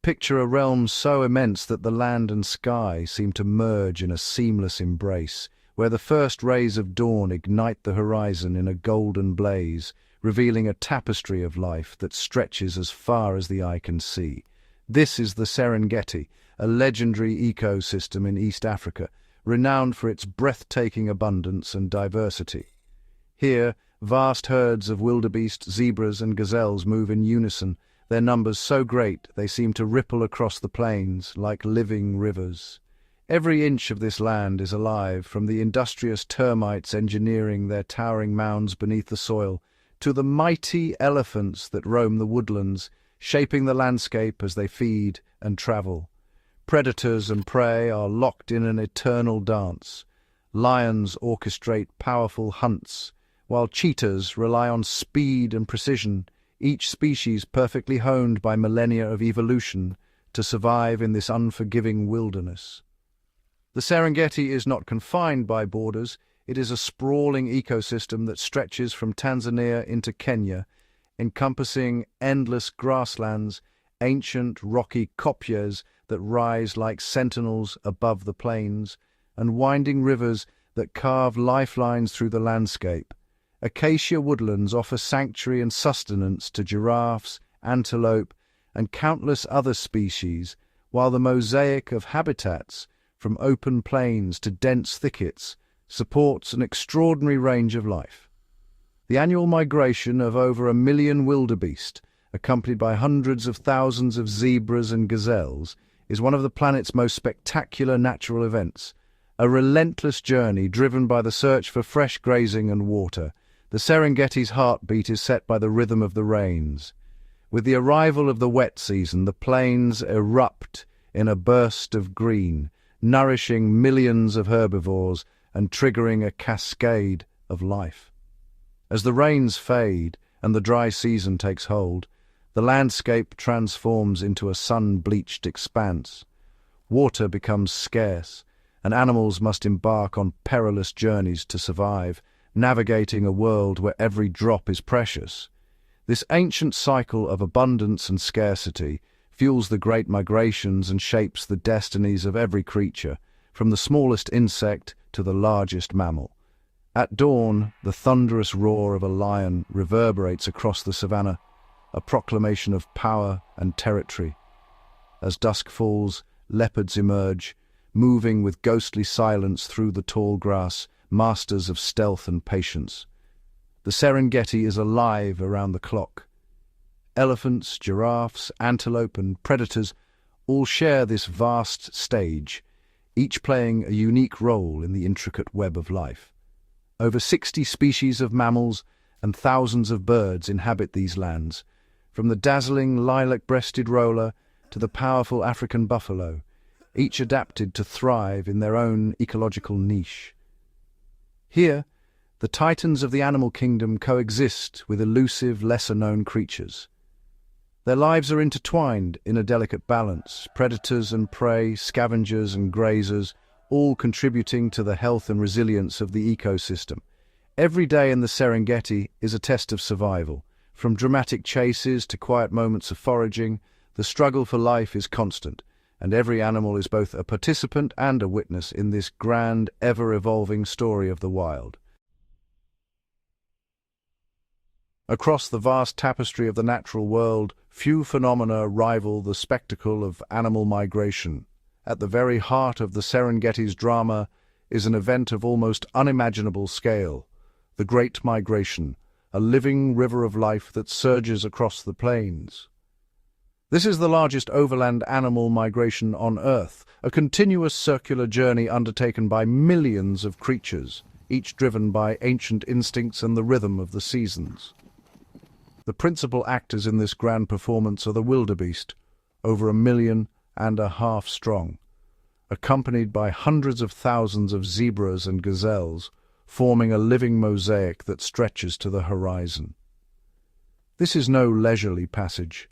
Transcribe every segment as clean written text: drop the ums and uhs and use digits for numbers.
Picture a realm so immense that the land and sky seem to merge in a seamless embrace, where the first rays of dawn ignite the horizon in a golden blaze, revealing a tapestry of life that stretches as far as the eye can see. This is the Serengeti, a legendary ecosystem in East Africa, renowned for its breathtaking abundance and diversity. Here, vast herds of wildebeest, zebras and gazelles move in unison, their numbers so great they seem to ripple across the plains like living rivers. Every inch of this land is alive, from the industrious termites engineering their towering mounds beneath the soil, to the mighty elephants that roam the woodlands, shaping the landscape as they feed and travel. Predators and prey are locked in an eternal dance. Lions orchestrate powerful hunts, while cheetahs rely on speed and precision, each species perfectly honed by millennia of evolution to survive in this unforgiving wilderness. The Serengeti is not confined by borders. It is a sprawling ecosystem that stretches from Tanzania into Kenya, encompassing endless grasslands, ancient rocky kopjes that rise like sentinels above the plains, and winding rivers that carve lifelines through the landscape. Acacia woodlands offer sanctuary and sustenance to giraffes, antelope, and countless other species, while the mosaic of habitats, from open plains to dense thickets, supports an extraordinary range of life. The annual migration of over 1 million wildebeest, accompanied by hundreds of thousands of zebras and gazelles, is one of the planet's most spectacular natural events. A relentless journey driven by the search for fresh grazing and water, the Serengeti's heartbeat is set by the rhythm of the rains. With the arrival of the wet season, the plains erupt in a burst of green, nourishing millions of herbivores and triggering a cascade of life. As the rains fade and the dry season takes hold, the landscape transforms into a sun-bleached expanse. Water becomes scarce, and animals must embark on perilous journeys to survive, navigating a world where every drop is precious. This ancient cycle of abundance and scarcity fuels the great migrations and shapes the destinies of every creature, from the smallest insect to the largest mammal. At dawn, the thunderous roar of a lion reverberates across the savannah, a proclamation of power and territory. As dusk falls, leopards emerge, moving with ghostly silence through the tall grass, masters of stealth and patience. The Serengeti is alive around the clock. Elephants, giraffes, antelope and predators all share this vast stage, each playing a unique role in the intricate web of life. Over 60 species of mammals and thousands of birds inhabit these lands, from the dazzling lilac-breasted roller to the powerful African buffalo, each adapted to thrive in their own ecological niche. Here, the titans of the animal kingdom coexist with elusive, lesser-known creatures. Their lives are intertwined in a delicate balance, predators and prey, scavengers and grazers, all contributing to the health and resilience of the ecosystem. Every day in the Serengeti is a test of survival. From dramatic chases to quiet moments of foraging, the struggle for life is constant, and every animal is both a participant and a witness in this grand, ever-evolving story of the wild. Across the vast tapestry of the natural world, few phenomena rival the spectacle of animal migration. At the very heart of the Serengeti's drama is an event of almost unimaginable scale, the Great Migration, a living river of life that surges across the plains. This is the largest overland animal migration on Earth, a continuous circular journey undertaken by millions of creatures, each driven by ancient instincts and the rhythm of the seasons. The principal actors in this grand performance are the wildebeest, over 1.5 million strong, accompanied by hundreds of thousands of zebras and gazelles, forming a living mosaic that stretches to the horizon. This is no leisurely passage.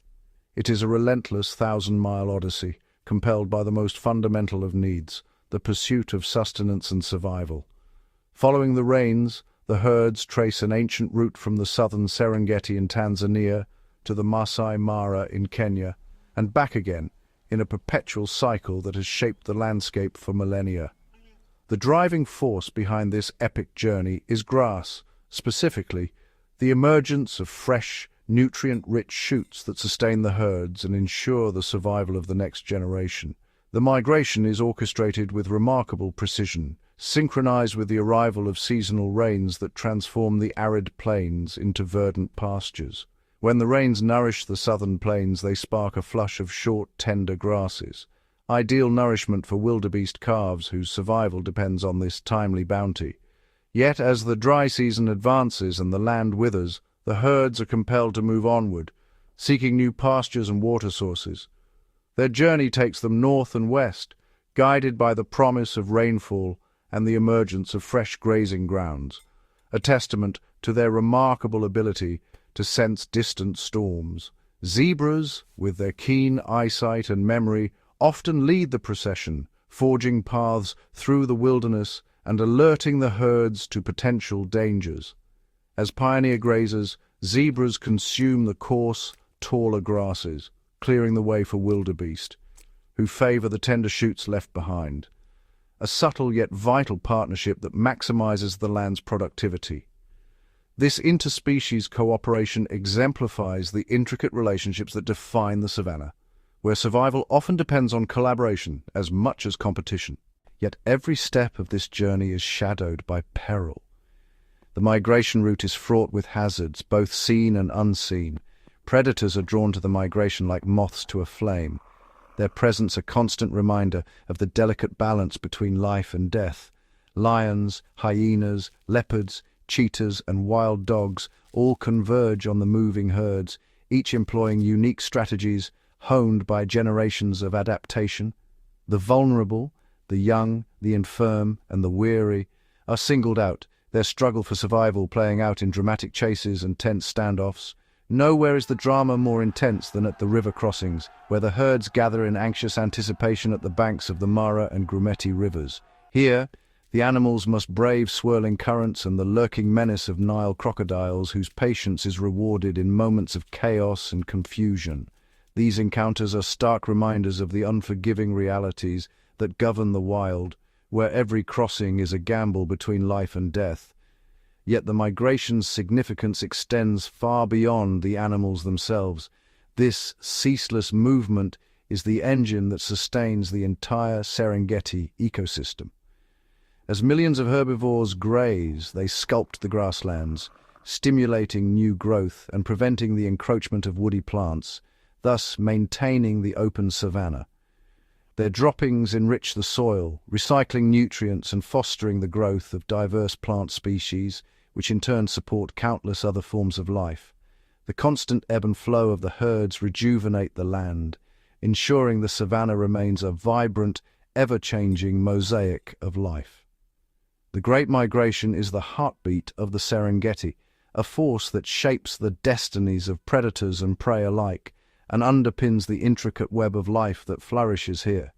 It is a relentless 1,000-mile odyssey, compelled by the most fundamental of needs, the pursuit of sustenance and survival. Following the rains, the herds trace an ancient route from the southern Serengeti in Tanzania to the Masai Mara in Kenya, and back again, in a perpetual cycle that has shaped the landscape for millennia. The driving force behind this epic journey is grass, specifically the emergence of fresh, nutrient-rich shoots that sustain the herds and ensure the survival of the next generation. The migration is orchestrated with remarkable precision, synchronized with the arrival of seasonal rains that transform the arid plains into verdant pastures. When the rains nourish the southern plains, they spark a flush of short, tender grasses, ideal nourishment for wildebeest calves whose survival depends on this timely bounty. Yet as the dry season advances and the land withers, the herds are compelled to move onward, seeking new pastures and water sources. Their journey takes them north and west, guided by the promise of rainfall and the emergence of fresh grazing grounds, a testament to their remarkable ability to sense distant storms. Zebras, with their keen eyesight and memory, often lead the procession, forging paths through the wilderness and alerting the herds to potential dangers. As pioneer grazers, zebras consume the coarse, taller grasses, clearing the way for wildebeest, who favor the tender shoots left behind. A subtle yet vital partnership that maximizes the land's productivity. This interspecies cooperation exemplifies the intricate relationships that define the savanna, where survival often depends on collaboration as much as competition. Yet every step of this journey is shadowed by peril. The migration route is fraught with hazards, both seen and unseen. Predators are drawn to the migration like moths to a flame, their presence a constant reminder of the delicate balance between life and death. Lions, hyenas, leopards, cheetahs, and wild dogs all converge on the moving herds, each employing unique strategies honed by generations of adaptation. The vulnerable, the young, the infirm, and the weary are singled out, their struggle for survival playing out in dramatic chases and tense standoffs. Nowhere is the drama more intense than at the river crossings, where the herds gather in anxious anticipation at the banks of the Mara and Grumeti rivers. Here, the animals must brave swirling currents and the lurking menace of Nile crocodiles, whose patience is rewarded in moments of chaos and confusion. These encounters are stark reminders of the unforgiving realities that govern the wild, where every crossing is a gamble between life and death. Yet the migration's significance extends far beyond the animals themselves. This ceaseless movement is the engine that sustains the entire Serengeti ecosystem. As millions of herbivores graze, they sculpt the grasslands, stimulating new growth and preventing the encroachment of woody plants, thus maintaining the open savanna. Their droppings enrich the soil, recycling nutrients and fostering the growth of diverse plant species, which in turn support countless other forms of life. The constant ebb and flow of the herds rejuvenate the land, ensuring the savanna remains a vibrant, ever-changing mosaic of life. The Great Migration is the heartbeat of the Serengeti, a force that shapes the destinies of predators and prey alike, and underpins the intricate web of life that flourishes here.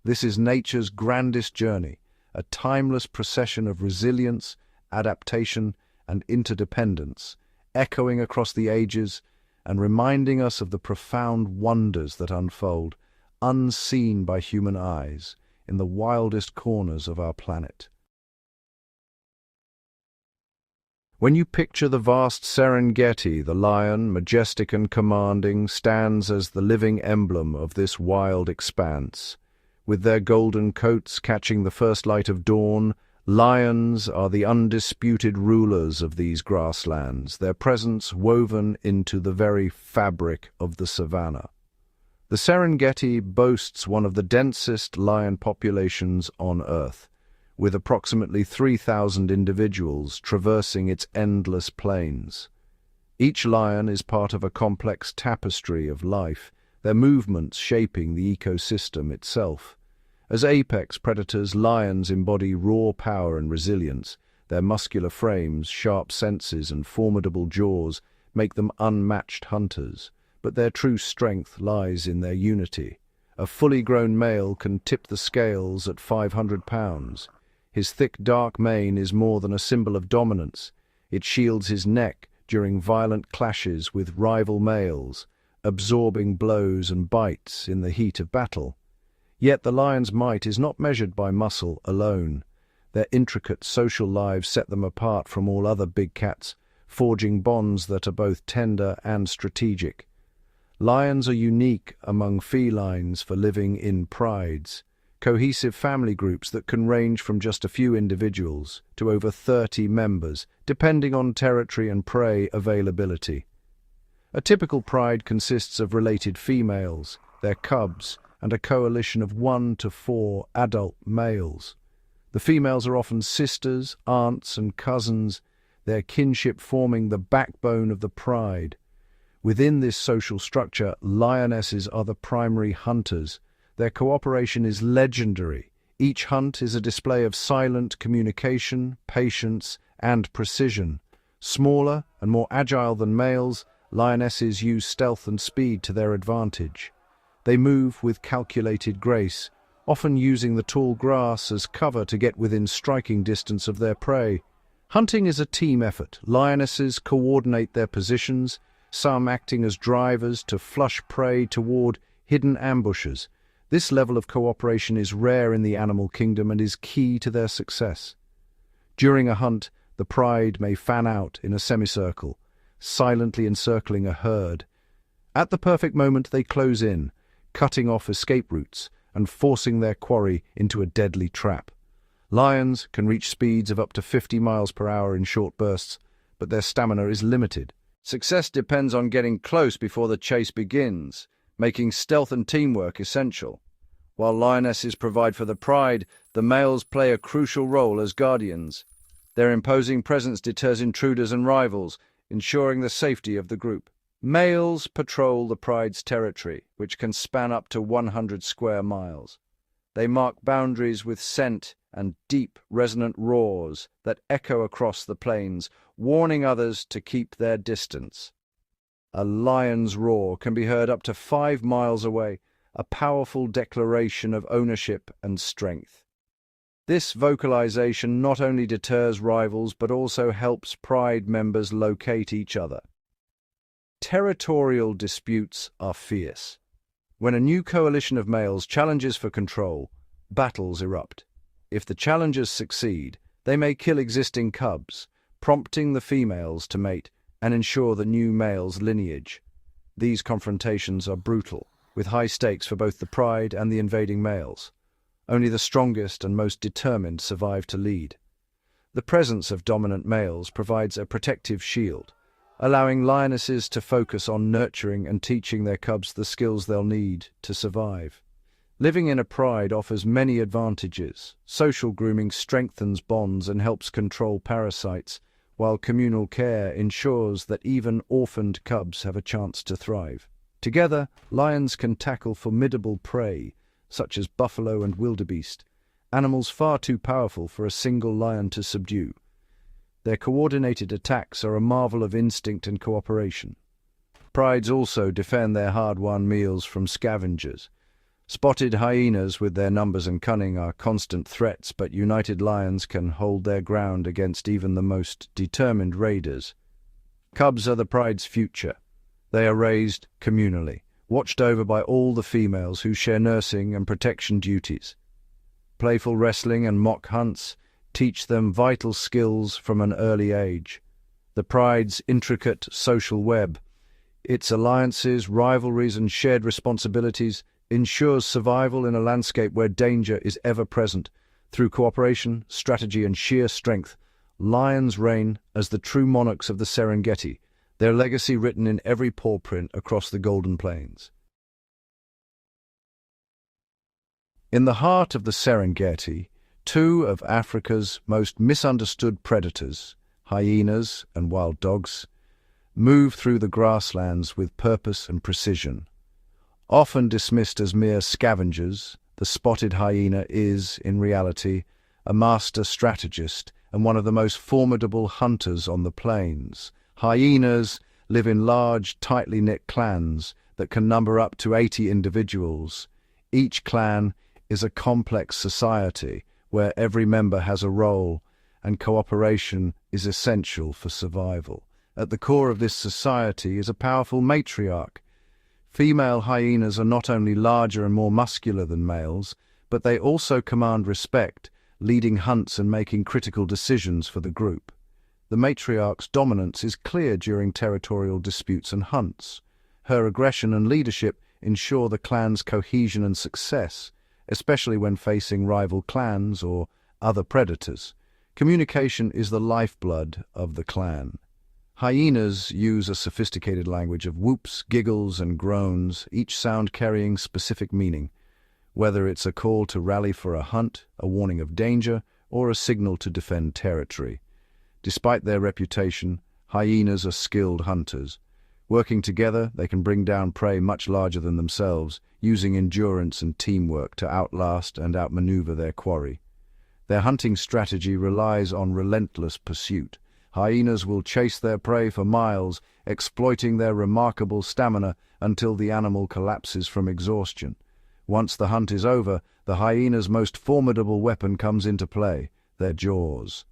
This is nature's grandest journey, a timeless procession of resilience, adaptation, and interdependence, echoing across the ages and reminding us of the profound wonders that unfold, unseen by human eyes, in the wildest corners of our planet. When you picture the vast Serengeti, the lion, majestic and commanding, stands as the living emblem of this wild expanse. With their golden coats catching the first light of dawn, lions are the undisputed rulers of these grasslands, their presence woven into the very fabric of the savanna. The Serengeti boasts one of the densest lion populations on Earth, with approximately 3,000 individuals traversing its endless plains. Each lion is part of a complex tapestry of life, their movements shaping the ecosystem itself. As apex predators, lions embody raw power and resilience. Their muscular frames, sharp senses, and formidable jaws make them unmatched hunters, but their true strength lies in their unity. A fully grown male can tip the scales at 500 pounds. His thick, dark mane is more than a symbol of dominance. It shields his neck during violent clashes with rival males, absorbing blows and bites in the heat of battle. Yet the lion's might is not measured by muscle alone. Their intricate social lives set them apart from all other big cats, forging bonds that are both tender and strategic. Lions are unique among felines for living in prides, cohesive family groups that can range from just a few individuals to over 30 members, depending on territory and prey availability. A typical pride consists of related females, their cubs, and a coalition of 1 to 4 adult males. The females are often sisters, aunts, and cousins, their kinship forming the backbone of the pride. Within this social structure, lionesses are the primary hunters. Their cooperation is legendary. Each hunt is a display of silent communication, patience, and precision. Smaller and more agile than males, lionesses use stealth and speed to their advantage. They move with calculated grace, often using the tall grass as cover to get within striking distance of their prey. Hunting is a team effort. Lionesses coordinate their positions, some acting as drivers to flush prey toward hidden ambushes. This level of cooperation is rare in the animal kingdom and is key to their success. During a hunt, the pride may fan out in a semicircle, silently encircling a herd. At the perfect moment, they close in, cutting off escape routes and forcing their quarry into a deadly trap. Lions can reach speeds of up to 50 miles per hour in short bursts, but their stamina is limited. Success depends on getting close before the chase begins, making stealth and teamwork essential. While lionesses provide for the pride, the males play a crucial role as guardians. Their imposing presence deters intruders and rivals, ensuring the safety of the group. Males patrol the pride's territory, which can span up to 100 square miles. They mark boundaries with scent and deep, resonant roars that echo across the plains, warning others to keep their distance. A lion's roar can be heard up to 5 miles away, a powerful declaration of ownership and strength. This vocalization not only deters rivals but also helps pride members locate each other. Territorial disputes are fierce. When a new coalition of males challenges for control, battles erupt. If the challengers succeed, they may kill existing cubs, prompting the females to mate and ensure the new male's lineage. These confrontations are brutal, with high stakes for both the pride and the invading males. Only the strongest and most determined survive to lead. The presence of dominant males provides a protective shield, allowing lionesses to focus on nurturing and teaching their cubs the skills they'll need to survive. Living in a pride offers many advantages. Social grooming strengthens bonds and helps control parasites, while communal care ensures that even orphaned cubs have a chance to thrive. Together, lions can tackle formidable prey, such as buffalo and wildebeest, animals far too powerful for a single lion to subdue. Their coordinated attacks are a marvel of instinct and cooperation. Prides also defend their hard-won meals from scavengers. Spotted hyenas with their numbers and cunning are constant threats, but united lions can hold their ground against even the most determined raiders. Cubs are the pride's future. They are raised communally, watched over by all the females who share nursing and protection duties. Playful wrestling and mock hunts teach them vital skills from an early age. The pride's intricate social web, its alliances, rivalries, and shared responsibilities ensures survival in a landscape where danger is ever present. Through cooperation, strategy, and sheer strength, lions reign as the true monarchs of the Serengeti, their legacy written in every paw print across the Golden Plains. In the heart of the Serengeti, two of Africa's most misunderstood predators, hyenas and wild dogs, move through the grasslands with purpose and precision. Often dismissed as mere scavengers, the spotted hyena is, in reality, a master strategist and one of the most formidable hunters on the plains. Hyenas live in large, tightly knit clans that can number up to 80 individuals. Each clan is a complex society where every member has a role and cooperation is essential for survival. At the core of this society is a powerful matriarch. Female hyenas are not only larger and more muscular than males, but they also command respect, leading hunts and making critical decisions for the group. The matriarch's dominance is clear during territorial disputes and hunts. Her aggression and leadership ensure the clan's cohesion and success, especially when facing rival clans or other predators. Communication is the lifeblood of the clan. Hyenas use a sophisticated language of whoops, giggles, and groans, each sound carrying specific meaning, whether it's a call to rally for a hunt, a warning of danger, or a signal to defend territory. Despite their reputation, hyenas are skilled hunters. Working together, they can bring down prey much larger than themselves, using endurance and teamwork to outlast and outmaneuver their quarry. Their hunting strategy relies on relentless pursuit. Hyenas will chase their prey for miles, exploiting their remarkable stamina until the animal collapses from exhaustion. Once the hunt is over, the hyena's most formidable weapon comes into play, their jaws.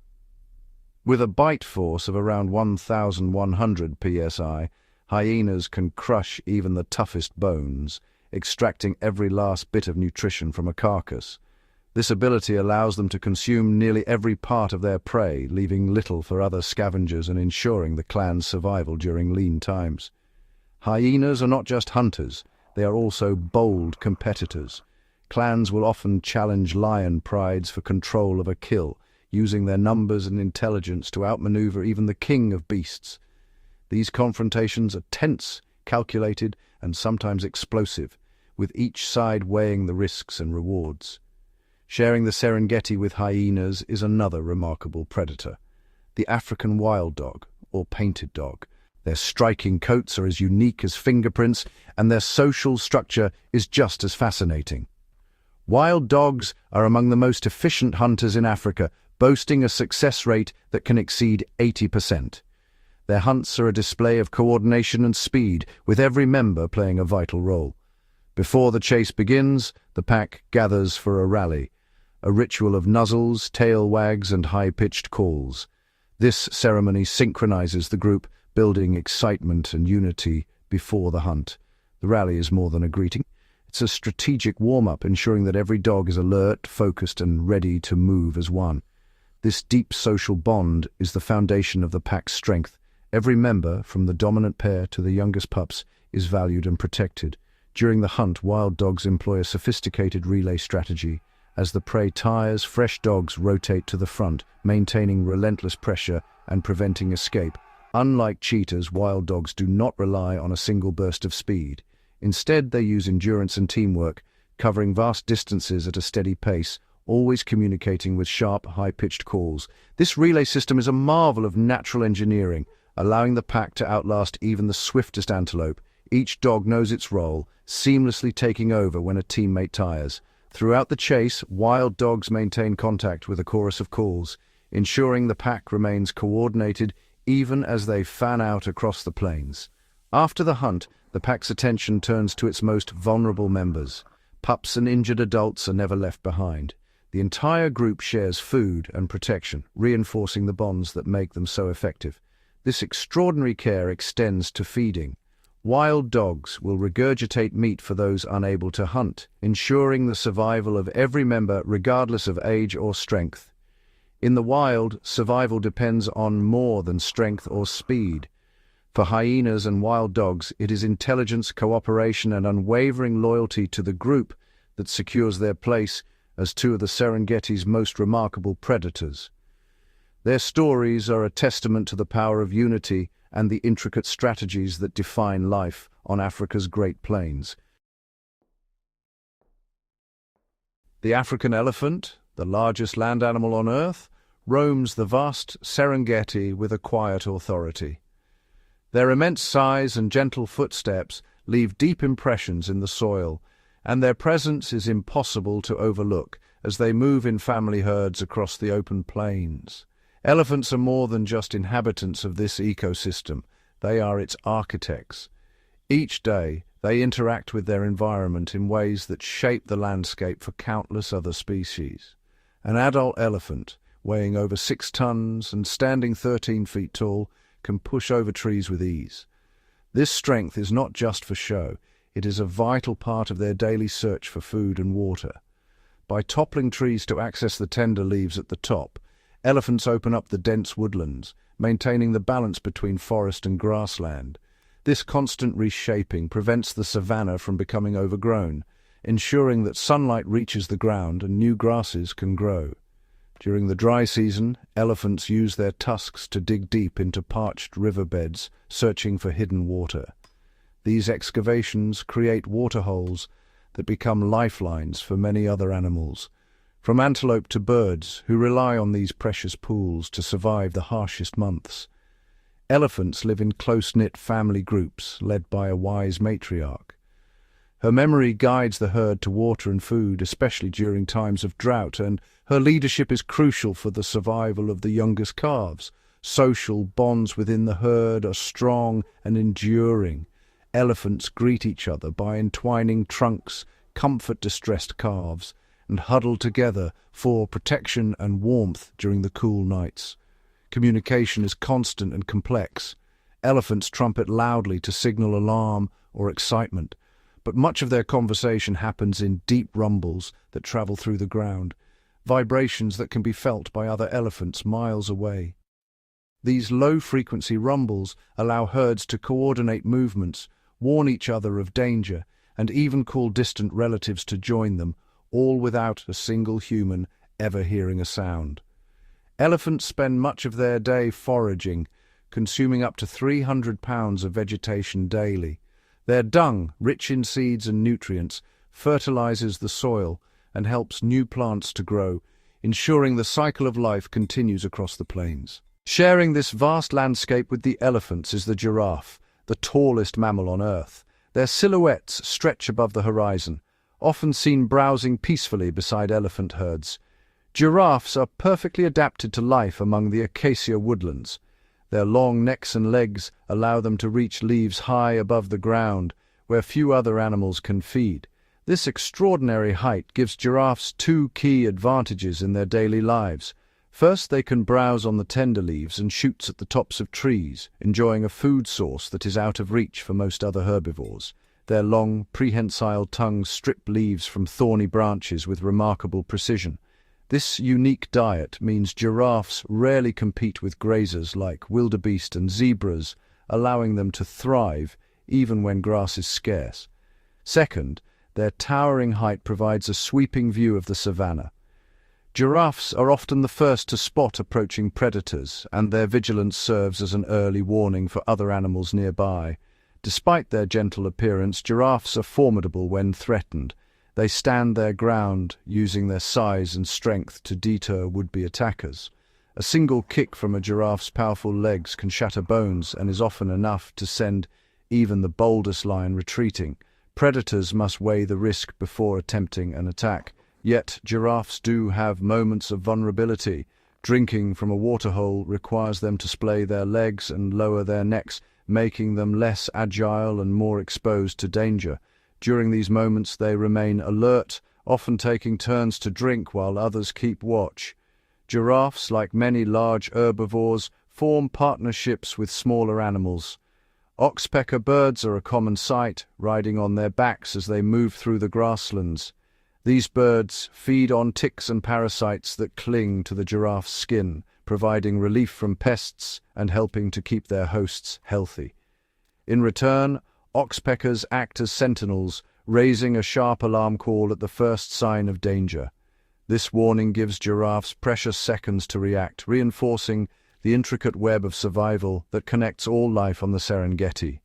With a bite force of around 1,100 psi, hyenas can crush even the toughest bones, extracting every last bit of nutrition from a carcass. This ability allows them to consume nearly every part of their prey, leaving little for other scavengers and ensuring the clan's survival during lean times. Hyenas are not just hunters, they are also bold competitors. Clans will often challenge lion prides for control of a kill, using their numbers and intelligence to outmaneuver even the king of beasts. These confrontations are tense, calculated, and sometimes explosive, with each side weighing the risks and rewards. Sharing the Serengeti with hyenas is another remarkable predator. The African wild dog, or painted dog. Their striking coats are as unique as fingerprints, and their social structure is just as fascinating. Wild dogs are among the most efficient hunters in Africa, boasting a success rate that can exceed 80%. Their hunts are a display of coordination and speed, with every member playing a vital role. Before the chase begins, the pack gathers for a rally, a ritual of nuzzles, tail wags, and high-pitched calls. This ceremony synchronizes the group, building excitement and unity before the hunt. The rally is more than a greeting. It's a strategic warm-up, ensuring that every dog is alert, focused, and ready to move as one. This deep social bond is the foundation of the pack's strength. Every member, from the dominant pair to the youngest pups, is valued and protected. During the hunt, wild dogs employ a sophisticated relay strategy. As the prey tires, fresh dogs rotate to the front, maintaining relentless pressure and preventing escape. Unlike cheetahs, wild dogs do not rely on a single burst of speed. Instead, they use endurance and teamwork, covering vast distances at a steady pace, always communicating with sharp, high-pitched calls. This relay system is a marvel of natural engineering, allowing the pack to outlast even the swiftest antelope. Each dog knows its role, seamlessly taking over when a teammate tires. Throughout the chase, wild dogs maintain contact with a chorus of calls, ensuring the pack remains coordinated even as they fan out across the plains. After the hunt, the pack's attention turns to its most vulnerable members. Pups and injured adults are never left behind. The entire group shares food and protection, reinforcing the bonds that make them so effective. This extraordinary care extends to feeding. Wild dogs will regurgitate meat for those unable to hunt, ensuring the survival of every member regardless of age or strength. In the wild, survival depends on more than strength or speed. For hyenas and wild dogs, it is intelligence, cooperation, and unwavering loyalty to the group that secures their place as two of the Serengeti's most remarkable predators. Their stories are a testament to the power of unity and the intricate strategies that define life on Africa's Great Plains. The African elephant, the largest land animal on Earth, roams the vast Serengeti with a quiet authority. Their immense size and gentle footsteps leave deep impressions in the soil, and their presence is impossible to overlook as they move in family herds across the open plains. Elephants are more than just inhabitants of this ecosystem, they are its architects. Each day, they interact with their environment in ways that shape the landscape for countless other species. An adult elephant, weighing over 6 tons and standing 13 feet tall, can push over trees with ease. This strength is not just for show, It is a vital part of their daily search for food and water. By toppling trees to access the tender leaves at the top, elephants open up the dense woodlands, maintaining the balance between forest and grassland. This constant reshaping prevents the savanna from becoming overgrown, ensuring that sunlight reaches the ground and new grasses can grow. During the dry season, elephants use their tusks to dig deep into parched riverbeds, searching for hidden water. These excavations create waterholes that become lifelines for many other animals, from antelope to birds who rely on these precious pools to survive the harshest months. Elephants live in close-knit family groups led by a wise matriarch. Her memory guides the herd to water and food, especially during times of drought, and her leadership is crucial for the survival of the youngest calves. Social bonds within the herd are strong and enduring. Elephants greet each other by entwining trunks, comfort distressed calves, and huddle together for protection and warmth during the cool nights. Communication is constant and complex. Elephants trumpet loudly to signal alarm or excitement, but much of their conversation happens in deep rumbles that travel through the ground, vibrations that can be felt by other elephants miles away. These low-frequency rumbles allow herds to coordinate movements, warn each other of danger, and even call distant relatives to join them, all without a single human ever hearing a sound. Elephants spend much of their day foraging, consuming up to 300 pounds of vegetation daily. Their dung, rich in seeds and nutrients, fertilizes the soil and helps new plants to grow, ensuring the cycle of life continues across the plains. Sharing this vast landscape with the elephants is the giraffe, the tallest mammal on Earth. Their silhouettes stretch above the horizon, often seen browsing peacefully beside elephant herds. Giraffes are perfectly adapted to life among the acacia woodlands. Their long necks and legs allow them to reach leaves high above the ground, where few other animals can feed. This extraordinary height gives giraffes two key advantages in their daily lives. First, they can browse on the tender leaves and shoots at the tops of trees, enjoying a food source that is out of reach for most other herbivores. Their long, prehensile tongues strip leaves from thorny branches with remarkable precision. This unique diet means giraffes rarely compete with grazers like wildebeest and zebras, allowing them to thrive even when grass is scarce. Second, their towering height provides a sweeping view of the savanna. Giraffes are often the first to spot approaching predators, and their vigilance serves as an early warning for other animals nearby. Despite their gentle appearance, giraffes are formidable when threatened. They stand their ground, using their size and strength to deter would-be attackers. A single kick from a giraffe's powerful legs can shatter bones and is often enough to send even the boldest lion retreating. Predators must weigh the risk before attempting an attack. Yet giraffes do have moments of vulnerability. Drinking from a waterhole requires them to splay their legs and lower their necks, making them less agile and more exposed to danger. During these moments they remain alert, often taking turns to drink while others keep watch. Giraffes, like many large herbivores, form partnerships with smaller animals. Oxpecker birds are a common sight, riding on their backs as they move through the grasslands. These birds feed on ticks and parasites that cling to the giraffe's skin, providing relief from pests and helping to keep their hosts healthy. In return, oxpeckers act as sentinels, raising a sharp alarm call at the first sign of danger. This warning gives giraffes precious seconds to react, reinforcing the intricate web of survival that connects all life on the Serengeti.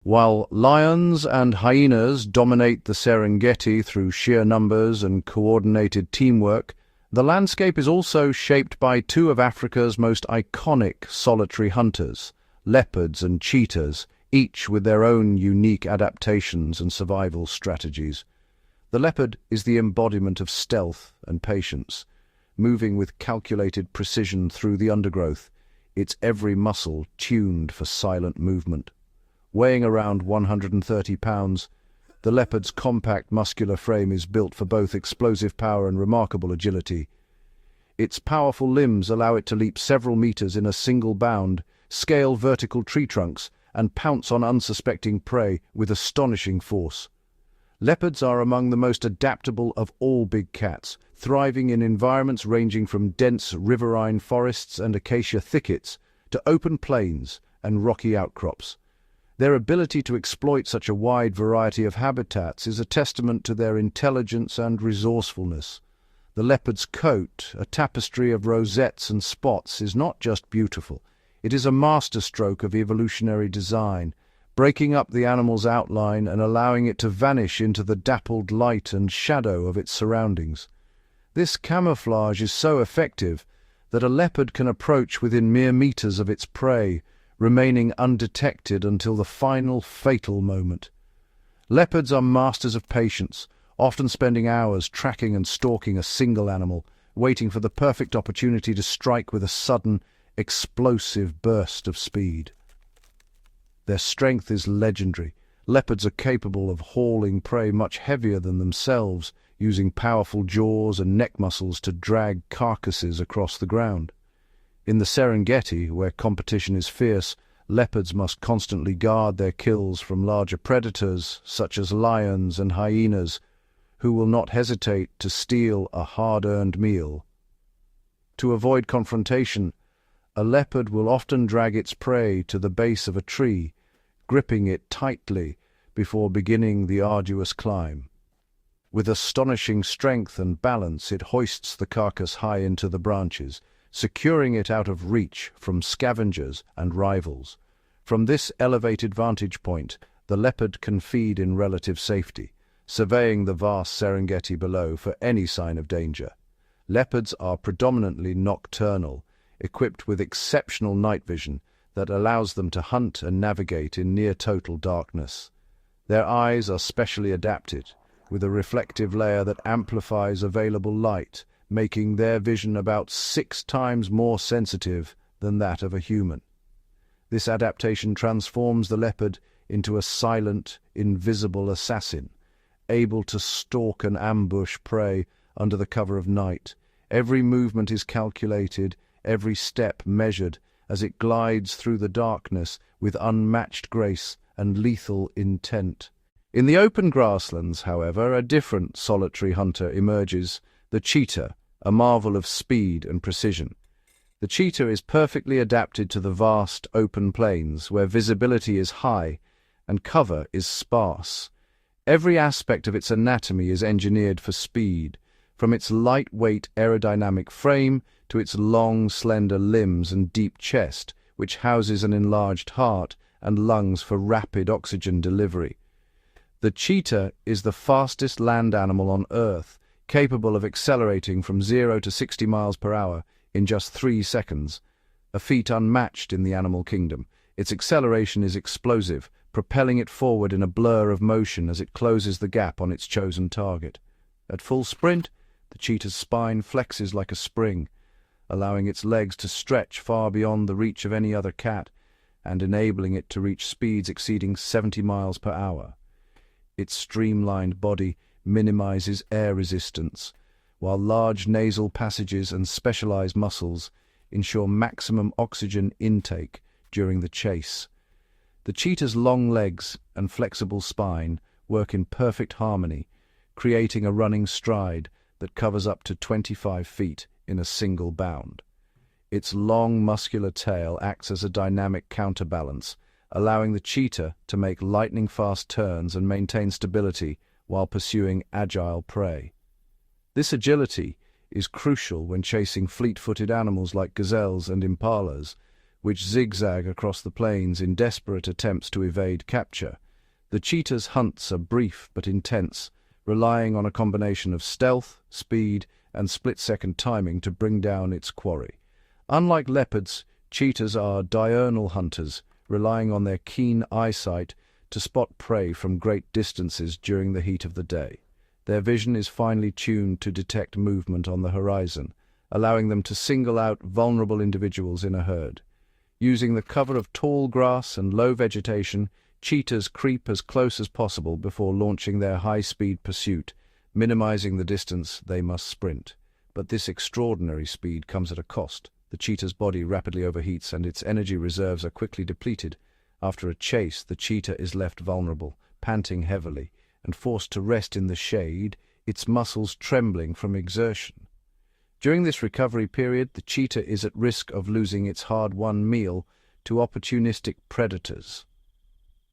While lions and hyenas dominate the Serengeti through sheer numbers and coordinated teamwork, the landscape is also shaped by two of Africa's most iconic solitary hunters, leopards and cheetahs, each with their own unique adaptations and survival strategies. The leopard is the embodiment of stealth and patience, moving with calculated precision through the undergrowth, its every muscle tuned for silent movement. Weighing around 130 pounds, the leopard's compact muscular frame is built for both explosive power and remarkable agility. Its powerful limbs allow it to leap several meters in a single bound, scale vertical tree trunks, and pounce on unsuspecting prey with astonishing force. Leopards are among the most adaptable of all big cats, thriving in environments ranging from dense riverine forests and acacia thickets to open plains and rocky outcrops. Their ability to exploit such a wide variety of habitats is a testament to their intelligence and resourcefulness. The leopard's coat, a tapestry of rosettes and spots, is not just beautiful. It is a masterstroke of evolutionary design, breaking up the animal's outline and allowing it to vanish into the dappled light and shadow of its surroundings. This camouflage is so effective that a leopard can approach within mere meters of its prey, remaining undetected until the final fatal moment. Leopards are masters of patience, often spending hours tracking and stalking a single animal, waiting for the perfect opportunity to strike with a sudden, explosive burst of speed. Their strength is legendary. Leopards are capable of hauling prey much heavier than themselves, using powerful jaws and neck muscles to drag carcasses across the ground. In the Serengeti, where competition is fierce, leopards must constantly guard their kills from larger predators, such as lions and hyenas, who will not hesitate to steal a hard-earned meal. To avoid confrontation, a leopard will often drag its prey to the base of a tree, gripping it tightly before beginning the arduous climb. With astonishing strength and balance, it hoists the carcass high into the branches, securing it out of reach from scavengers and rivals. From this elevated vantage point, the leopard can feed in relative safety, surveying the vast Serengeti below for any sign of danger. Leopards are predominantly nocturnal, equipped with exceptional night vision that allows them to hunt and navigate in near-total darkness. Their eyes are specially adapted, with a reflective layer that amplifies available light, making their vision about 6 times more sensitive than that of a human. This adaptation transforms the leopard into a silent, invisible assassin, able to stalk and ambush prey under the cover of night. Every movement is calculated, every step measured, as it glides through the darkness with unmatched grace and lethal intent. In the open grasslands, however, a different solitary hunter emerges, the cheetah, a marvel of speed and precision. The cheetah is perfectly adapted to the vast open plains, where visibility is high and cover is sparse. Every aspect of its anatomy is engineered for speed, from its lightweight aerodynamic frame to its long, slender limbs and deep chest, which houses an enlarged heart and lungs for rapid oxygen delivery. The cheetah is the fastest land animal on Earth, capable of accelerating from 0 to 60 miles per hour in just 3 seconds, a feat unmatched in the animal kingdom. Its acceleration is explosive, propelling it forward in a blur of motion as it closes the gap on its chosen target. At full sprint, the cheetah's spine flexes like a spring, allowing its legs to stretch far beyond the reach of any other cat and enabling it to reach speeds exceeding 70 miles per hour. Its streamlined body minimizes air resistance, while large nasal passages and specialized muscles ensure maximum oxygen intake during the chase. The cheetah's long legs and flexible spine work in perfect harmony, creating a running stride that covers up to 25 feet in a single bound. Its long, muscular tail acts as a dynamic counterbalance, allowing the cheetah to make lightning-fast turns and maintain stability while pursuing agile prey. This agility is crucial when chasing fleet-footed animals like gazelles and impalas, which zigzag across the plains in desperate attempts to evade capture. The cheetah's hunts are brief but intense, relying on a combination of stealth, speed, and split-second timing to bring down its quarry. Unlike leopards, cheetahs are diurnal hunters, relying on their keen eyesight to spot prey from great distances during the heat of the day. Their vision is finely tuned to detect movement on the horizon, allowing them to single out vulnerable individuals in a herd. Using the cover of tall grass and low vegetation, cheetahs creep as close as possible before launching their high-speed pursuit, minimizing the distance they must sprint. But this extraordinary speed comes at a cost. The cheetah's body rapidly overheats and its energy reserves are quickly depleted, After a chase, the cheetah is left vulnerable, panting heavily, and forced to rest in the shade, its muscles trembling from exertion. During this recovery period, the cheetah is at risk of losing its hard-won meal to opportunistic predators.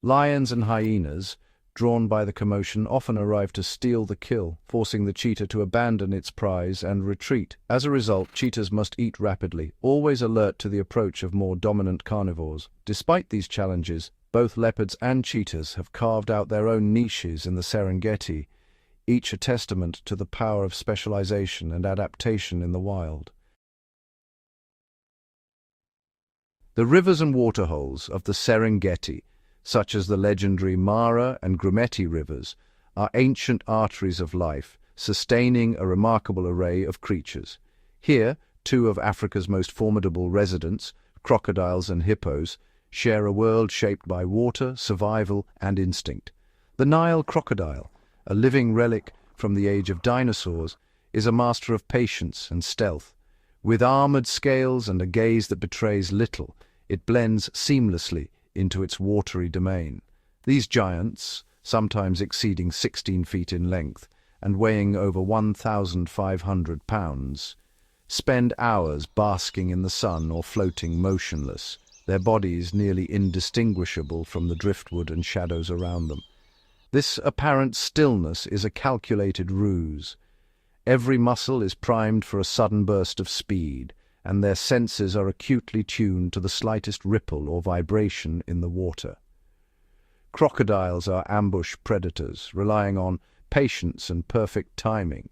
Lions and hyenas, drawn by the commotion, often arrive to steal the kill, forcing the cheetah to abandon its prize and retreat. As a result, cheetahs must eat rapidly, always alert to the approach of more dominant carnivores. Despite these challenges, both leopards and cheetahs have carved out their own niches in the Serengeti, each a testament to the power of specialization and adaptation in the wild. The rivers and waterholes of the Serengeti, such as the legendary Mara and Grumeti rivers, are ancient arteries of life, sustaining a remarkable array of creatures. Here, two of Africa's most formidable residents, crocodiles and hippos, share a world shaped by water, survival, and instinct. The Nile crocodile, a living relic from the age of dinosaurs, is a master of patience and stealth. With armored scales and a gaze that betrays little, it blends seamlessly into its watery domain. These giants, sometimes exceeding 16 feet in length and weighing over 1,500 pounds, spend hours basking in the sun or floating motionless, their bodies nearly indistinguishable from the driftwood and shadows around them. This apparent stillness is a calculated ruse. Every muscle is primed for a sudden burst of speed, and their senses are acutely tuned to the slightest ripple or vibration in the water. Crocodiles are ambush predators, relying on patience and perfect timing.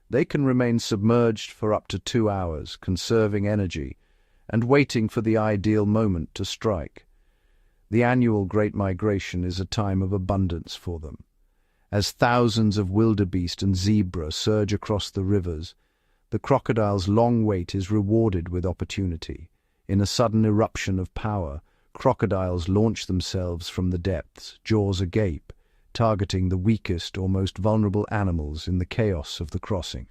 They can remain submerged for up to 2 hours, conserving energy and waiting for the ideal moment to strike. The annual Great Migration is a time of abundance for them. As thousands of wildebeest and zebra surge across the rivers, the crocodile's long wait is rewarded with opportunity. In a sudden eruption of power, crocodiles launch themselves from the depths, jaws agape, targeting the weakest or most vulnerable animals in the chaos of the crossing.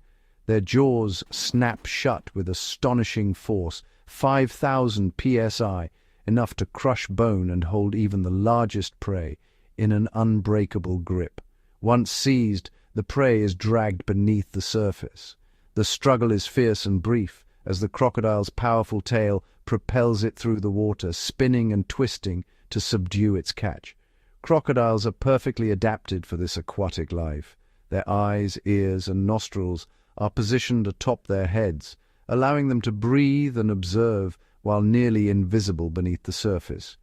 Their jaws snap shut with astonishing force, 5,000 psi, enough to crush bone and hold even the largest prey in an unbreakable grip. Once seized, the prey is dragged beneath the surface. The struggle is fierce and brief, as the crocodile's powerful tail propels it through the water, spinning and twisting to subdue its catch. Crocodiles are perfectly adapted for this aquatic life. Their eyes, ears, and nostrils are positioned atop their heads, allowing them to breathe and observe while nearly invisible beneath the surface.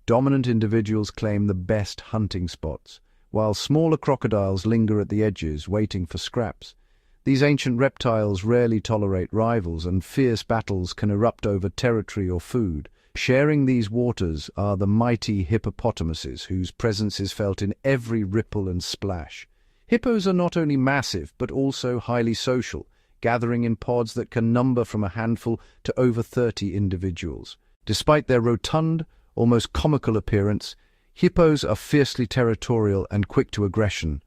Dominant individuals claim the best hunting spots, while smaller crocodiles linger at the edges, waiting for scraps. These ancient reptiles rarely tolerate rivals, and fierce battles can erupt over territory or food. Sharing these waters are the mighty hippopotamuses, whose presence is felt in every ripple and splash. Hippos are not only massive, but also highly social, gathering in pods that can number from a handful to over 30 individuals. Despite their rotund, almost comical appearance, hippos are fiercely territorial and quick to aggression.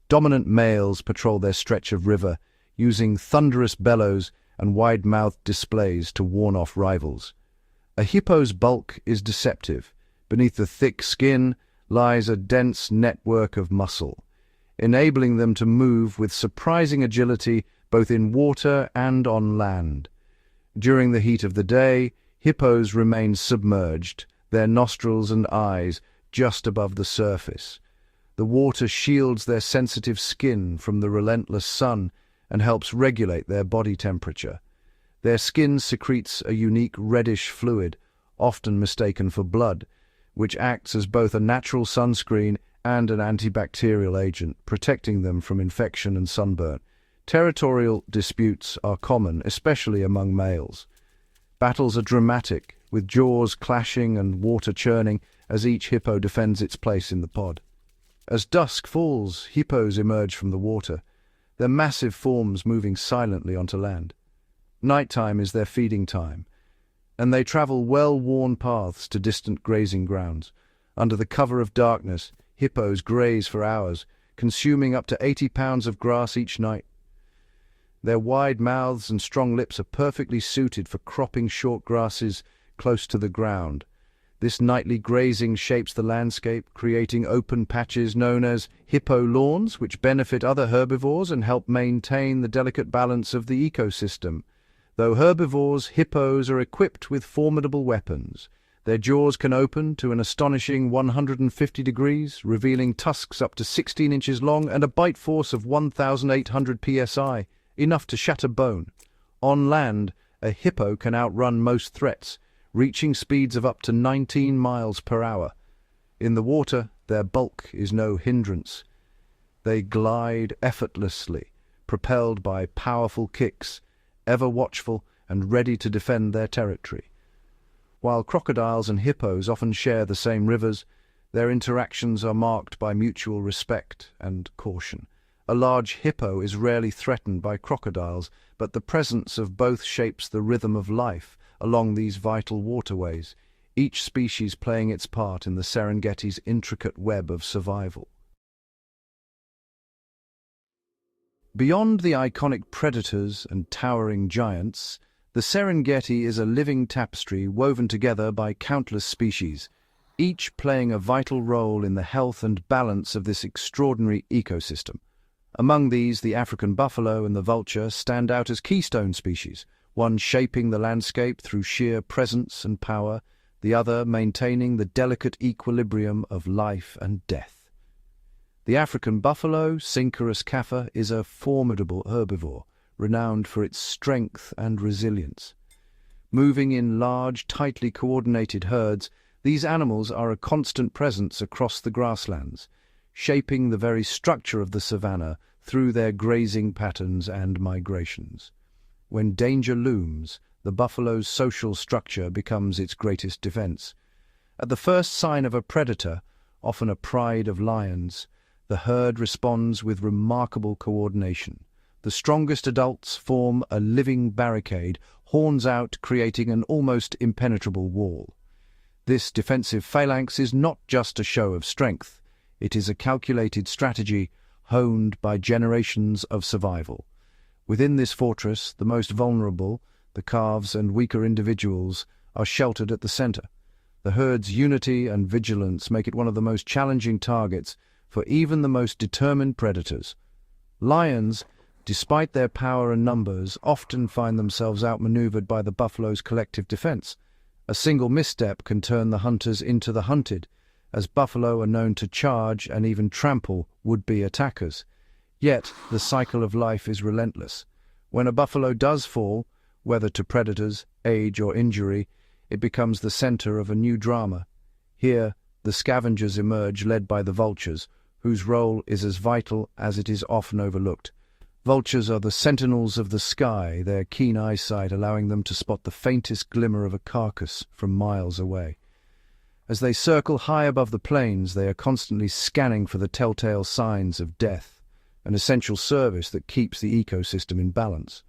Dominant males patrol their stretch of river, using thunderous bellows and wide-mouthed displays to warn off rivals. A hippo's bulk is deceptive. Beneath the thick skin lies a dense network of muscle, enabling them to move with surprising agility both in water and on land. During the heat of the day, hippos remain submerged, their nostrils and eyes just above the surface. The water shields their sensitive skin from the relentless sun and helps regulate their body temperature. Their skin secretes a unique reddish fluid, often mistaken for blood, which acts as both a natural sunscreen and an antibacterial agent, protecting them from infection and sunburn. Territorial disputes are common, especially among males. Battles are dramatic, with jaws clashing and water churning as each hippo defends its place in the pod. As dusk falls, hippos emerge from the water, their massive forms moving silently onto land. Nighttime is their feeding time, and they travel well-worn paths to distant grazing grounds. Under the cover of darkness, hippos graze for hours, consuming up to 80 pounds of grass each night. Their wide mouths and strong lips are perfectly suited for cropping short grasses close to the ground. This nightly grazing shapes the landscape, creating open patches known as hippo lawns, which benefit other herbivores and help maintain the delicate balance of the ecosystem. Though herbivores, hippos are equipped with formidable weapons. Their jaws can open to an astonishing 150 degrees, revealing tusks up to 16 inches long and a bite force of 1,800 psi, enough to shatter bone. On land, a hippo can outrun most threats, reaching speeds of up to 19 miles per hour. In the water, their bulk is no hindrance. They glide effortlessly, propelled by powerful kicks, ever watchful and ready to defend their territory. While crocodiles and hippos often share the same rivers, their interactions are marked by mutual respect and caution. A large hippo is rarely threatened by crocodiles, but the presence of both shapes the rhythm of life along these vital waterways, each species playing its part in the Serengeti's intricate web of survival. Beyond the iconic predators and towering giants, the Serengeti is a living tapestry woven together by countless species, each playing a vital role in the health and balance of this extraordinary ecosystem. Among these, the African buffalo and the vulture stand out as keystone species, one shaping the landscape through sheer presence and power, the other maintaining the delicate equilibrium of life and death. The African buffalo, Synchorus caffa, is a formidable herbivore, renowned for its strength and resilience. Moving in large, tightly coordinated herds, these animals are a constant presence across the grasslands, shaping the very structure of the savanna through their grazing patterns and migrations. When danger looms, the buffalo's social structure becomes its greatest defense. At the first sign of a predator, often a pride of lions, the herd responds with remarkable coordination. The strongest adults form a living barricade, horns out, creating an almost impenetrable wall. This defensive phalanx is not just a show of strength. It is a calculated strategy honed by generations of survival. Within this fortress, the most vulnerable, the calves and weaker individuals, are sheltered at the center. The herd's unity and vigilance make it one of the most challenging targets for even the most determined predators. Lions, despite their power and numbers, often find themselves outmaneuvered by the buffalo's collective defense. A single misstep can turn the hunters into the hunted, as buffalo are known to charge and even trample would-be attackers. Yet, the cycle of life is relentless. When a buffalo does fall, whether to predators, age, or injury, it becomes the center of a new drama. Here, the scavengers emerge, led by the vultures, whose role is as vital as it is often overlooked. Vultures are the sentinels of the sky, their keen eyesight allowing them to spot the faintest glimmer of a carcass from miles away. As they circle high above the plains, they are constantly scanning for the telltale signs of death, an essential service that keeps the ecosystem in balance.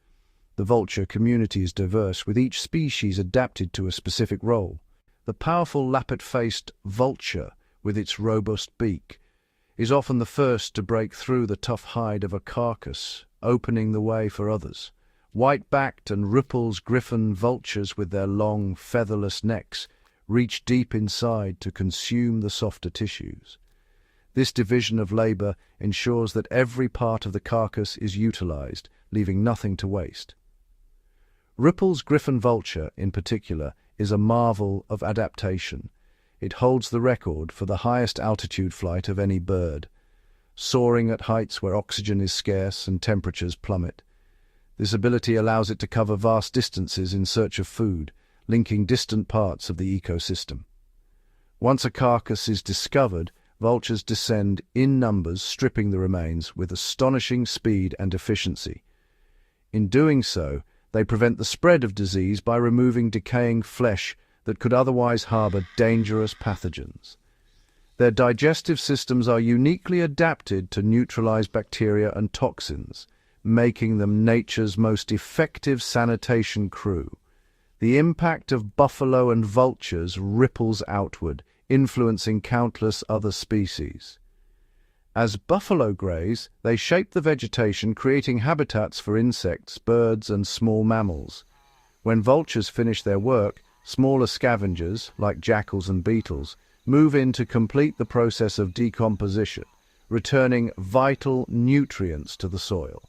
The vulture community is diverse, with each species adapted to a specific role. The powerful lappet-faced vulture, with its robust beak, is often the first to break through the tough hide of a carcass, opening the way for others. White-backed and Ripple's griffon vultures, with their long, featherless necks, reach deep inside to consume the softer tissues. This division of labor ensures that every part of the carcass is utilized, leaving nothing to waste. Ripple's griffon vulture, in particular, is a marvel of adaptation. It holds the record for the highest altitude flight of any bird, soaring at heights where oxygen is scarce and temperatures plummet. This ability allows it to cover vast distances in search of food, linking distant parts of the ecosystem. Once a carcass is discovered, vultures descend in numbers, stripping the remains with astonishing speed and efficiency. In doing so, they prevent the spread of disease by removing decaying flesh that could otherwise harbor dangerous pathogens. Their digestive systems are uniquely adapted to neutralize bacteria and toxins, making them nature's most effective sanitation crew. The impact of buffalo and vultures ripples outward, influencing countless other species. As buffalo graze, they shape the vegetation, creating habitats for insects, birds, and small mammals. When vultures finish their work, Smaller scavengers, like jackals and beetles, move in to complete the process of decomposition, returning vital nutrients to the soil.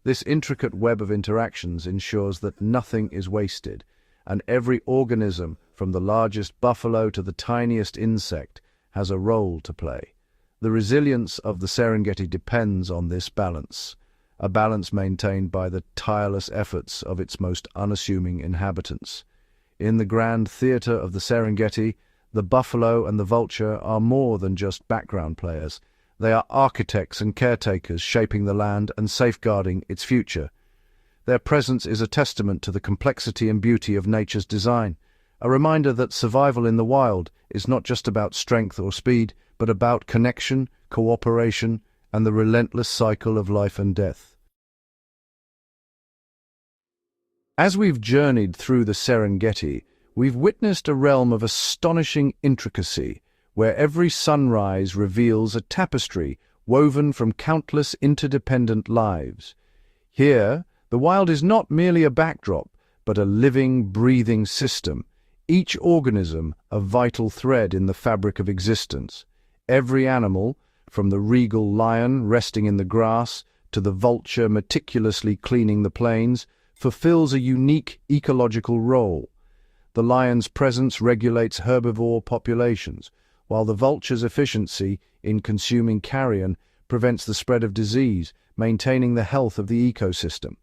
This intricate web of interactions ensures that nothing is wasted, and every organism, from the largest buffalo to the tiniest insect, has a role to play. The resilience of the Serengeti depends on this balance, a balance maintained by the tireless efforts of its most unassuming inhabitants. In the grand theatre of the Serengeti, the buffalo and the vulture are more than just background players. They are architects and caretakers shaping the land and safeguarding its future. Their presence is a testament to the complexity and beauty of nature's design, a reminder that survival in the wild is not just about strength or speed, but about connection, cooperation, and the relentless cycle of life and death. As we've journeyed through the Serengeti, we've witnessed a realm of astonishing intricacy, where every sunrise reveals a tapestry woven from countless interdependent lives. Here, the wild is not merely a backdrop, but a living, breathing system, each organism a vital thread in the fabric of existence. Every animal, from the regal lion resting in the grass to the vulture meticulously cleaning the plains, fulfills a unique ecological role. The lion's presence regulates herbivore populations, while the vulture's efficiency in consuming carrion prevents the spread of disease, maintaining the health of the ecosystem.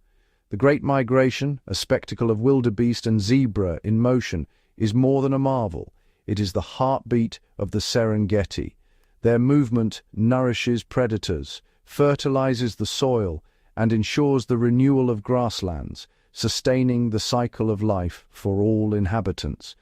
The Great Migration, a spectacle of wildebeest and zebra in motion, is more than a marvel. It is the heartbeat of the Serengeti. Their movement nourishes predators, fertilizes the soil, and ensures the renewal of grasslands, sustaining the cycle of life for all inhabitants.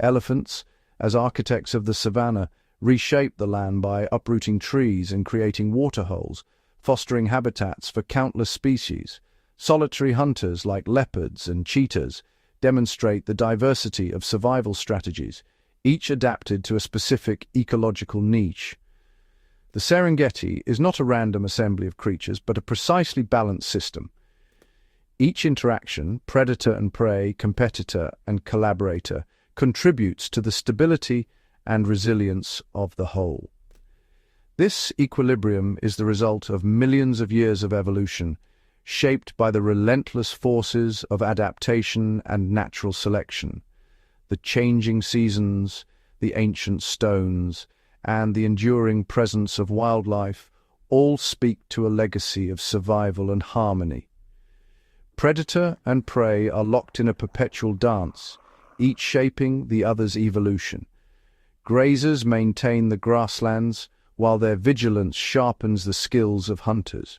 Elephants, as architects of the savannah, reshape the land by uprooting trees and creating waterholes, fostering habitats for countless species. Solitary hunters like leopards and cheetahs demonstrate the diversity of survival strategies, each adapted to a specific ecological niche. The Serengeti is not a random assembly of creatures, but a precisely balanced system. Each interaction, predator and prey, competitor and collaborator, contributes to the stability and resilience of the whole. This equilibrium is the result of millions of years of evolution, shaped by the relentless forces of adaptation and natural selection. The changing seasons, the ancient stones, and the enduring presence of wildlife all speak to a legacy of survival and harmony. Predator and prey are locked in a perpetual dance, each shaping the other's evolution. Grazers maintain the grasslands, while their vigilance sharpens the skills of hunters.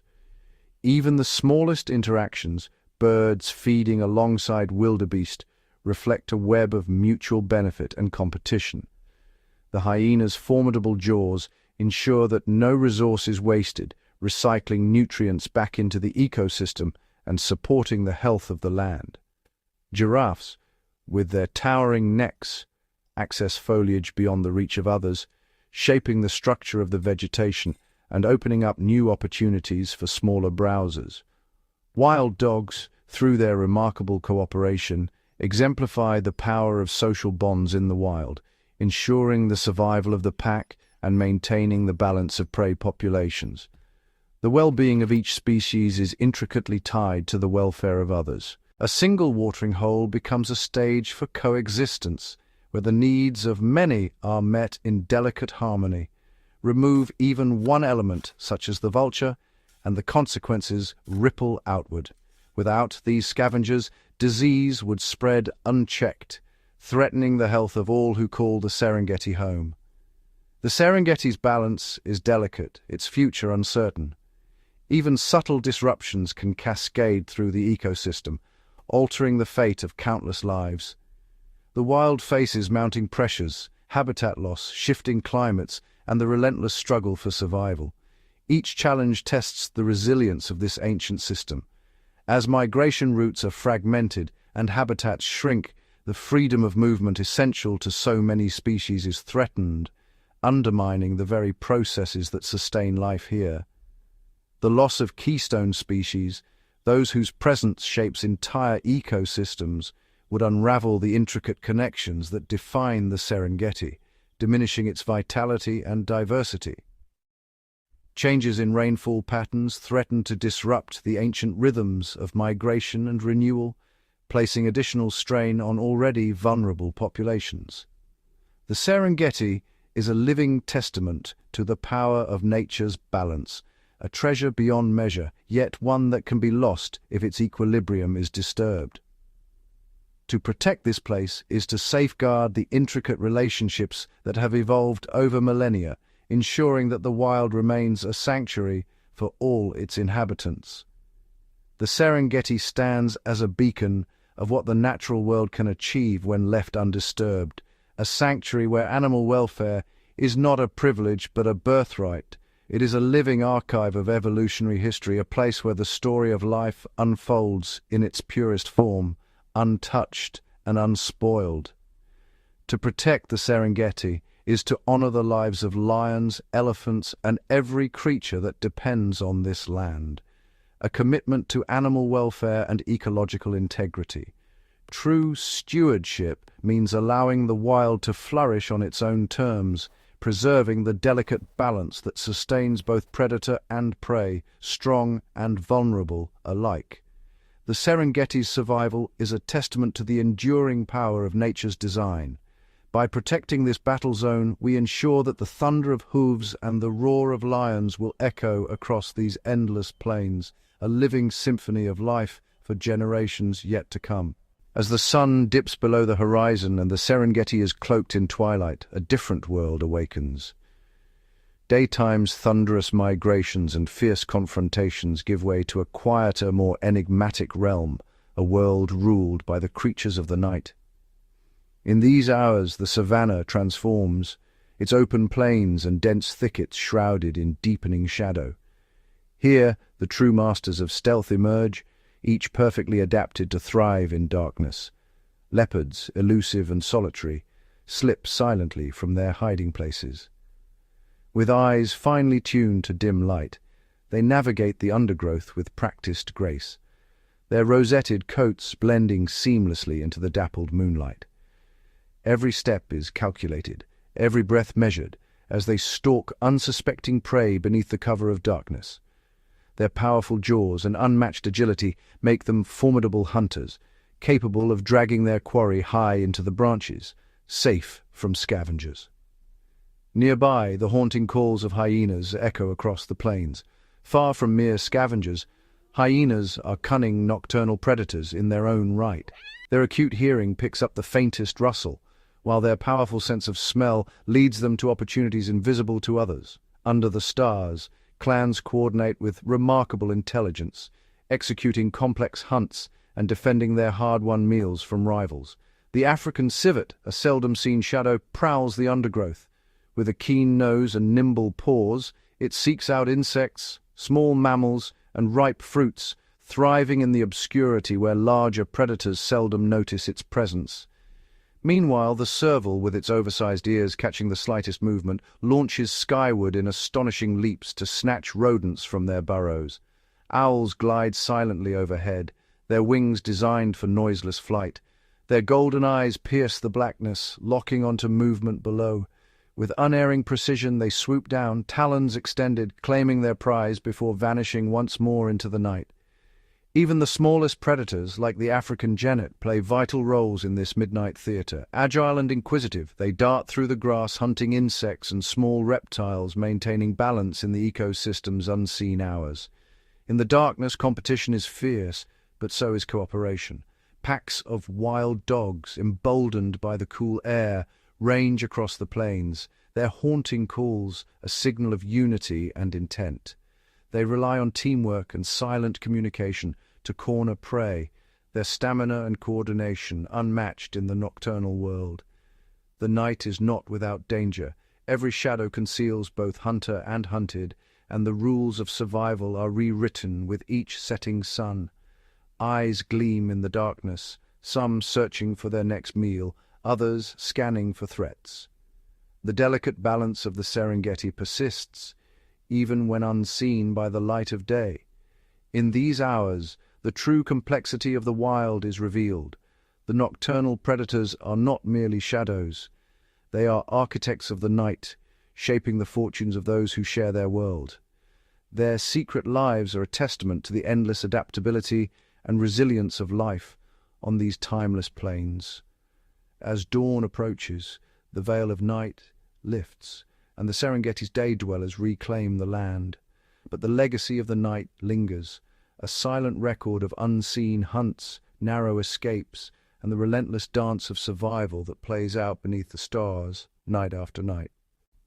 Even the smallest interactions, birds feeding alongside wildebeest, reflect a web of mutual benefit and competition. The hyena's formidable jaws ensure that no resource is wasted, recycling nutrients back into the ecosystem and supporting the health of the land. Giraffes, with their towering necks, access foliage beyond the reach of others, shaping the structure of the vegetation and opening up new opportunities for smaller browsers. Wild dogs, through their remarkable cooperation, exemplify the power of social bonds in the wild, ensuring the survival of the pack and maintaining the balance of prey populations. The well-being of each species is intricately tied to the welfare of others. A single watering hole becomes a stage for coexistence, where the needs of many are met in delicate harmony. Remove even one element, such as the vulture, and the consequences ripple outward. Without these scavengers, disease would spread unchecked, threatening the health of all who call the Serengeti home. The Serengeti's balance is delicate, its future uncertain. Even subtle disruptions can cascade through the ecosystem, altering the fate of countless lives. The wild faces mounting pressures, habitat loss, shifting climates, and the relentless struggle for survival. Each challenge tests the resilience of this ancient system. As migration routes are fragmented and habitats shrink, the freedom of movement essential to so many species is threatened, undermining the very processes that sustain life here. The loss of keystone species, those whose presence shapes entire ecosystems, would unravel the intricate connections that define the Serengeti, diminishing its vitality and diversity. Changes in rainfall patterns threaten to disrupt the ancient rhythms of migration and renewal, placing additional strain on already vulnerable populations. The Serengeti is a living testament to the power of nature's balance, a treasure beyond measure, yet one that can be lost if its equilibrium is disturbed. To protect this place is to safeguard the intricate relationships that have evolved over millennia, ensuring that the wild remains a sanctuary for all its inhabitants. The Serengeti stands as a beacon of what the natural world can achieve when left undisturbed, a sanctuary where animal welfare is not a privilege but a birthright. It is a living archive of evolutionary history, a place where the story of life unfolds in its purest form, untouched and unspoiled. To protect the Serengeti is to honor the lives of lions, elephants, and every creature that depends on this land. A commitment to animal welfare and ecological integrity. True stewardship means allowing the wild to flourish on its own terms, preserving the delicate balance that sustains both predator and prey, strong and vulnerable alike. The Serengeti's survival is a testament to the enduring power of nature's design. By protecting this battle zone, we ensure that the thunder of hooves and the roar of lions will echo across these endless plains, a living symphony of life for generations yet to come. As the sun dips below the horizon and the Serengeti is cloaked in twilight, a different world awakens. Daytime's thunderous migrations and fierce confrontations give way to a quieter, more enigmatic realm, a world ruled by the creatures of the night. In these hours, the savanna transforms, its open plains and dense thickets shrouded in deepening shadow. Here, the true masters of stealth emerge, each perfectly adapted to thrive in darkness. Leopards, elusive and solitary, slip silently from their hiding places. With eyes finely tuned to dim light, they navigate the undergrowth with practiced grace, their rosetted coats blending seamlessly into the dappled moonlight. Every step is calculated, every breath measured, as they stalk unsuspecting prey beneath the cover of darkness. Their powerful jaws and unmatched agility make them formidable hunters, capable of dragging their quarry high into the branches, safe from scavengers. Nearby, the haunting calls of hyenas echo across the plains. Far from mere scavengers, hyenas are cunning nocturnal predators in their own right. Their acute hearing picks up the faintest rustle, while their powerful sense of smell leads them to opportunities invisible to others. Under the stars, clans coordinate with remarkable intelligence, executing complex hunts and defending their hard-won meals from rivals. The African civet, a seldom-seen shadow, prowls the undergrowth. With a keen nose and nimble paws, it seeks out insects, small mammals, and ripe fruits, thriving in the obscurity where larger predators seldom notice its presence. Meanwhile, the serval, with its oversized ears catching the slightest movement, launches skyward in astonishing leaps to snatch rodents from their burrows. Owls glide silently overhead, their wings designed for noiseless flight. Their golden eyes pierce the blackness, locking onto movement below. With unerring precision, they swoop down, talons extended, claiming their prize before vanishing once more into the night. Even the smallest predators, like the African genet, play vital roles in this midnight theater. Agile and inquisitive, they dart through the grass, hunting insects and small reptiles, maintaining balance in the ecosystem's unseen hours. In the darkness, competition is fierce, but so is cooperation. Packs of wild dogs, emboldened by the cool air, range across the plains, their haunting calls a signal of unity and intent. They rely on teamwork and silent communication to corner prey, their stamina and coordination unmatched in the nocturnal world. The night is not without danger. Every shadow conceals both hunter and hunted, and the rules of survival are rewritten with each setting sun. Eyes gleam in the darkness, some searching for their next meal, others scanning for threats. The delicate balance of the Serengeti persists, even when unseen by the light of day. In these hours, the true complexity of the wild is revealed. The nocturnal predators are not merely shadows. They are architects of the night, shaping the fortunes of those who share their world. Their secret lives are a testament to the endless adaptability and resilience of life on these timeless plains. As dawn approaches, the veil of night lifts, and the Serengeti's day-dwellers reclaim the land. But the legacy of the night lingers, a silent record of unseen hunts, narrow escapes, and the relentless dance of survival that plays out beneath the stars, night after night.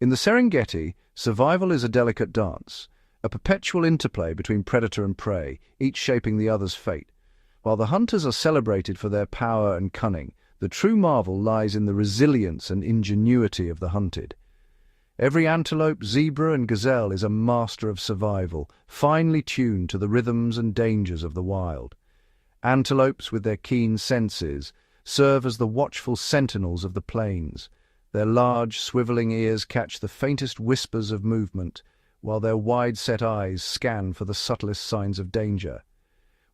In the Serengeti, survival is a delicate dance, a perpetual interplay between predator and prey, each shaping the other's fate. While the hunters are celebrated for their power and cunning, the true marvel lies in the resilience and ingenuity of the hunted. Every antelope, zebra, and gazelle is a master of survival, finely tuned to the rhythms and dangers of the wild. Antelopes, with their keen senses, serve as the watchful sentinels of the plains. Their large, swiveling ears catch the faintest whispers of movement, while their wide-set eyes scan for the subtlest signs of danger.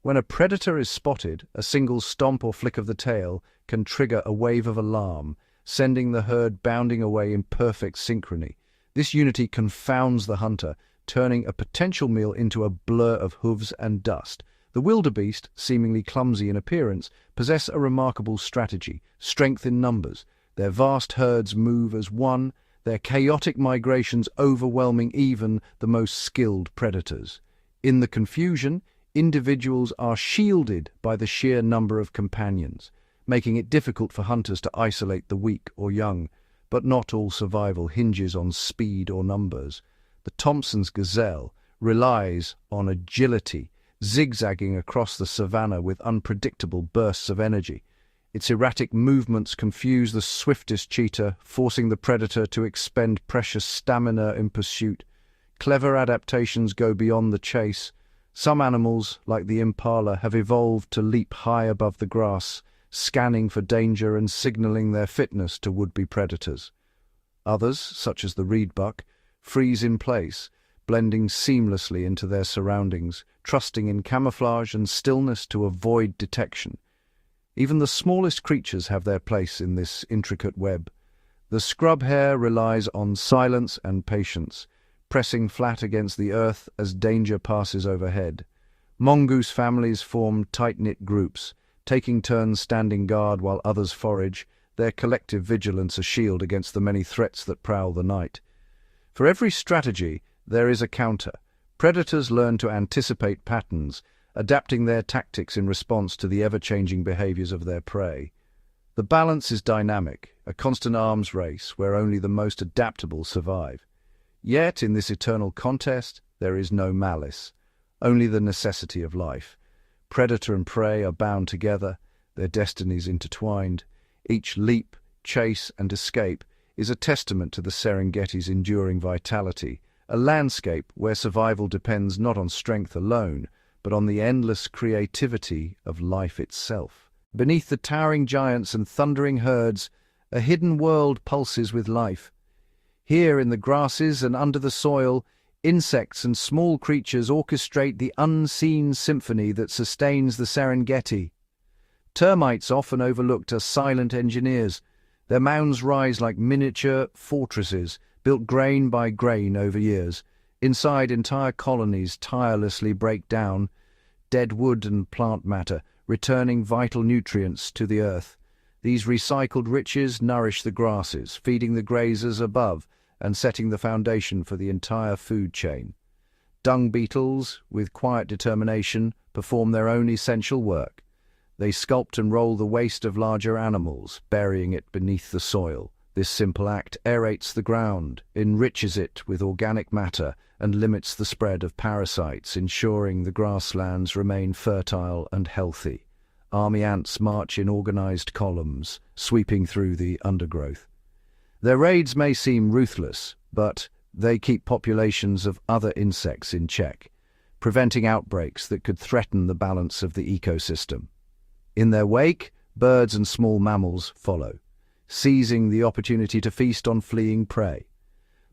When a predator is spotted, a single stomp or flick of the tail can trigger a wave of alarm, sending the herd bounding away in perfect synchrony. This unity confounds the hunter, turning a potential meal into a blur of hooves and dust. The wildebeest, seemingly clumsy in appearance, possess a remarkable strategy, strength in numbers. Their vast herds move as one, their chaotic migrations overwhelming even the most skilled predators. In the confusion, individuals are shielded by the sheer number of companions, making it difficult for hunters to isolate the weak or young. But not all survival hinges on speed or numbers. The Thompson's gazelle relies on agility, zigzagging across the savannah with unpredictable bursts of energy. Its erratic movements confuse the swiftest cheetah, forcing the predator to expend precious stamina in pursuit. Clever adaptations go beyond the chase. Some animals, like the impala, have evolved to leap high above the grass, scanning for danger and signaling their fitness to would-be predators. Others, such as the reedbuck, freeze in place, blending seamlessly into their surroundings, trusting in camouflage and stillness to avoid detection. Even the smallest creatures have their place in this intricate web. The scrub hare relies on silence and patience, pressing flat against the earth as danger passes overhead. Mongoose families form tight-knit groups, taking turns standing guard while others forage, their collective vigilance a shield against the many threats that prowl the night. For every strategy, there is a counter. Predators learn to anticipate patterns, adapting their tactics in response to the ever-changing behaviors of their prey. The balance is dynamic, a constant arms race where only the most adaptable survive. Yet, in this eternal contest, there is no malice, only the necessity of life. Predator and prey are bound together, their destinies intertwined. Each leap, chase, and escape is a testament to the Serengeti's enduring vitality, a landscape where survival depends not on strength alone, but on the endless creativity of life itself. Beneath the towering giants and thundering herds, a hidden world pulses with life. Here, in the grasses and under the soil, insects and small creatures orchestrate the unseen symphony that sustains the Serengeti. Termites, often overlooked, are silent engineers. Their mounds rise like miniature fortresses, built grain by grain over years. Inside, entire colonies tirelessly break down dead wood and plant matter, returning vital nutrients to the earth. These recycled riches nourish the grasses, feeding the grazers above and setting the foundation for the entire food chain. Dung beetles, with quiet determination, perform their own essential work. They sculpt and roll the waste of larger animals, burying it beneath the soil. This simple act aerates the ground, enriches it with organic matter, and limits the spread of parasites, ensuring the grasslands remain fertile and healthy. Army ants march in organized columns, sweeping through the undergrowth. Their raids may seem ruthless, but they keep populations of other insects in check, preventing outbreaks that could threaten the balance of the ecosystem. In their wake, birds and small mammals follow, seizing the opportunity to feast on fleeing prey.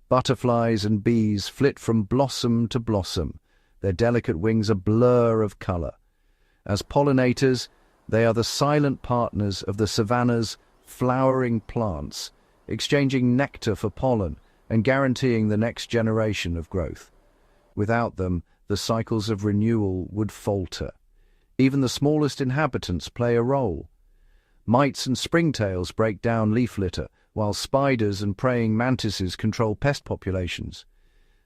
Butterflies and bees flit from blossom to blossom, their delicate wings a blur of color. As pollinators, They are the silent partners of the savanna's flowering plants, exchanging nectar for pollen and guaranteeing the next generation of growth. Without them, the cycles of renewal would falter. Even the smallest inhabitants play a role. Mites and springtails break down leaf litter, while spiders and praying mantises control pest populations.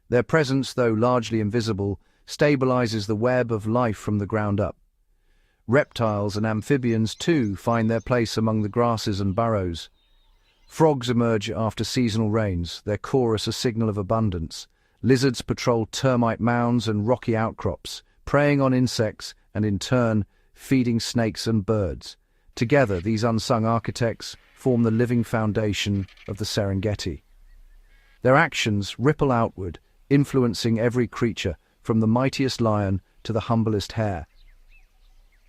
Their presence, though largely invisible, stabilizes the web of life from the ground up. Reptiles and amphibians, too, find their place among the grasses and burrows. Frogs emerge after seasonal rains, their chorus a signal of abundance. Lizards patrol termite mounds and rocky outcrops, preying on insects and, in turn, feeding snakes and birds. Together, these unsung architects form the living foundation of the Serengeti. Their actions ripple outward, influencing every creature, from the mightiest lion to the humblest hare.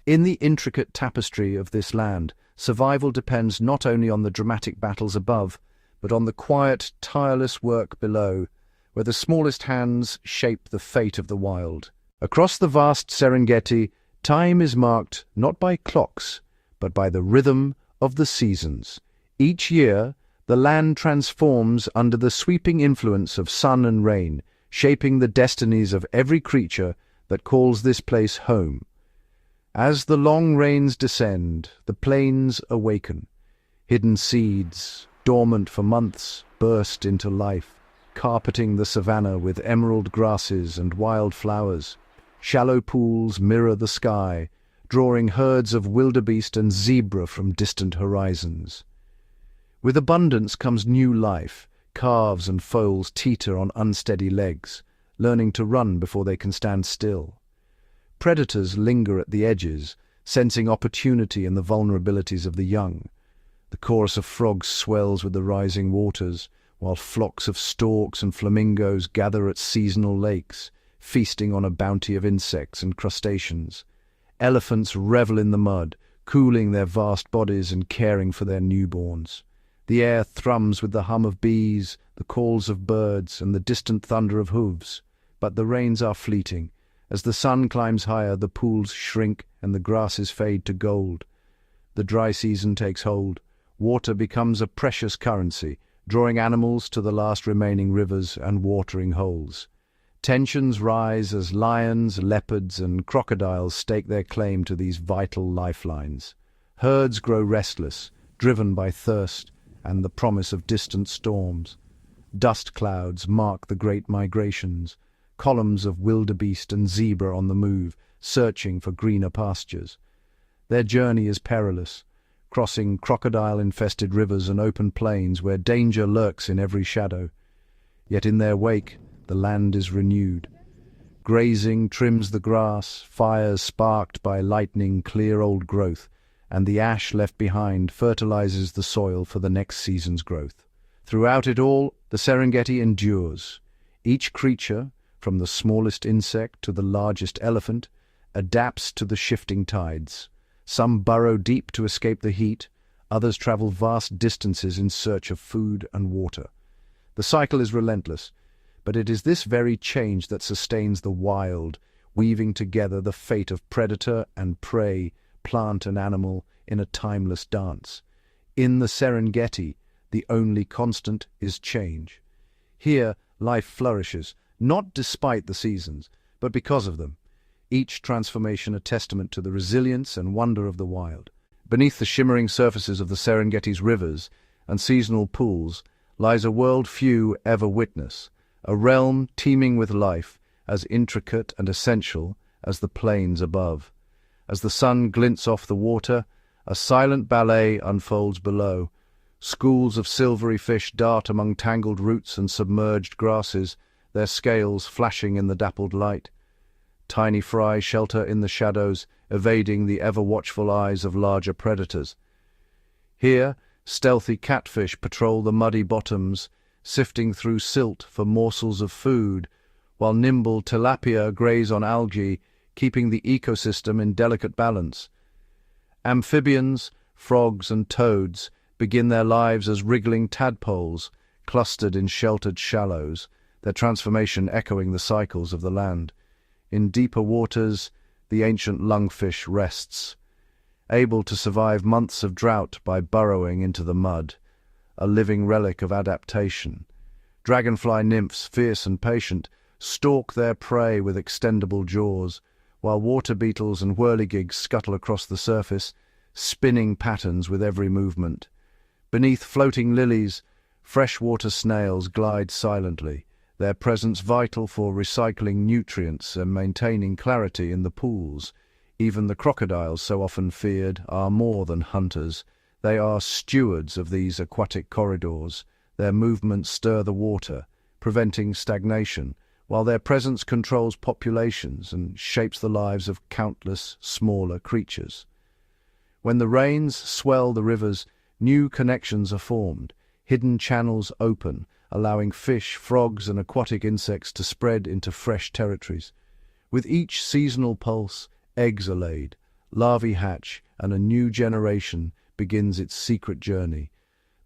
In the intricate tapestry of this land, survival depends not only on the dramatic battles above, but on the quiet, tireless work below, where the smallest hands shape the fate of the wild. Across the vast Serengeti, time is marked not by clocks, but by the rhythm of the seasons. Each year, the land transforms under the sweeping influence of sun and rain, shaping the destinies of every creature that calls this place home. As the long rains descend, the plains awaken. Hidden seeds, dormant for months, burst into life, carpeting the savanna with emerald grasses and wild flowers. Shallow pools mirror the sky, drawing herds of wildebeest and zebra from distant horizons. With abundance comes new life. Calves and foals teeter on unsteady legs, learning to run before they can stand still. Predators linger at the edges, sensing opportunity in the vulnerabilities of the young. The chorus of frogs swells with the rising waters, while flocks of storks and flamingos gather at seasonal lakes, feasting on a bounty of insects and crustaceans. Elephants revel in the mud, cooling their vast bodies and caring for their newborns. The air thrums with the hum of bees, the calls of birds, and the distant thunder of hooves. But the rains are fleeting. As the sun climbs higher, the pools shrink and the grasses fade to gold. The dry season takes hold. Water becomes a precious currency, drawing animals to the last remaining rivers and watering holes. Tensions rise as lions, leopards, and crocodiles stake their claim to these vital lifelines. Herds grow restless, driven by thirst and the promise of distant storms. Dust clouds mark the great migrations, columns of wildebeest and zebra on the move, searching for greener pastures. Their journey is perilous, crossing crocodile-infested rivers and open plains where danger lurks in every shadow. Yet in their wake, the land is renewed. Grazing trims the grass, fires sparked by lightning clear old growth, and the ash left behind fertilizes the soil for the next season's growth. Throughout it all, the Serengeti endures. Each creature, from the smallest insect to the largest elephant, adapts to the shifting tides. Some burrow deep to escape the heat, others travel vast distances in search of food and water. The cycle is relentless, but it is this very change that sustains the wild, weaving together the fate of predator and prey, plant and animal, in a timeless dance. In the Serengeti, the only constant is change. Here, life flourishes, not despite the seasons, but because of them. Each transformation a testament to the resilience and wonder of the wild. Beneath the shimmering surfaces of the Serengeti's rivers and seasonal pools lies a world few ever witness, a realm teeming with life, as intricate and essential as the plains above. As the sun glints off the water, a silent ballet unfolds below. Schools of silvery fish dart among tangled roots and submerged grasses, their scales flashing in the dappled light. Tiny fry shelter in the shadows, evading the ever-watchful eyes of larger predators. Here, stealthy catfish patrol the muddy bottoms, sifting through silt for morsels of food, while nimble tilapia graze on algae, keeping the ecosystem in delicate balance. Amphibians, frogs and toads begin their lives as wriggling tadpoles, clustered in sheltered shallows, their transformation echoing the cycles of the land. In deeper waters, the ancient lungfish rests. able to survive months of drought by burrowing into the mud, a living relic of adaptation. Dragonfly nymphs, fierce and patient, stalk their prey with extendable jaws, while water beetles and whirligigs scuttle across the surface, spinning patterns with every movement. Beneath floating lilies, freshwater snails glide silently, their presence vital for recycling nutrients and maintaining clarity in the pools. Even the crocodiles, so often feared, are more than hunters. They are stewards of these aquatic corridors. Their movements stir the water, preventing stagnation, while their presence controls populations and shapes the lives of countless smaller creatures. When the rains swell the rivers, new connections are formed, hidden channels open, allowing fish, frogs, and aquatic insects to spread into fresh territories. With each seasonal pulse, eggs are laid, larvae hatch, and a new generation begins its secret journey.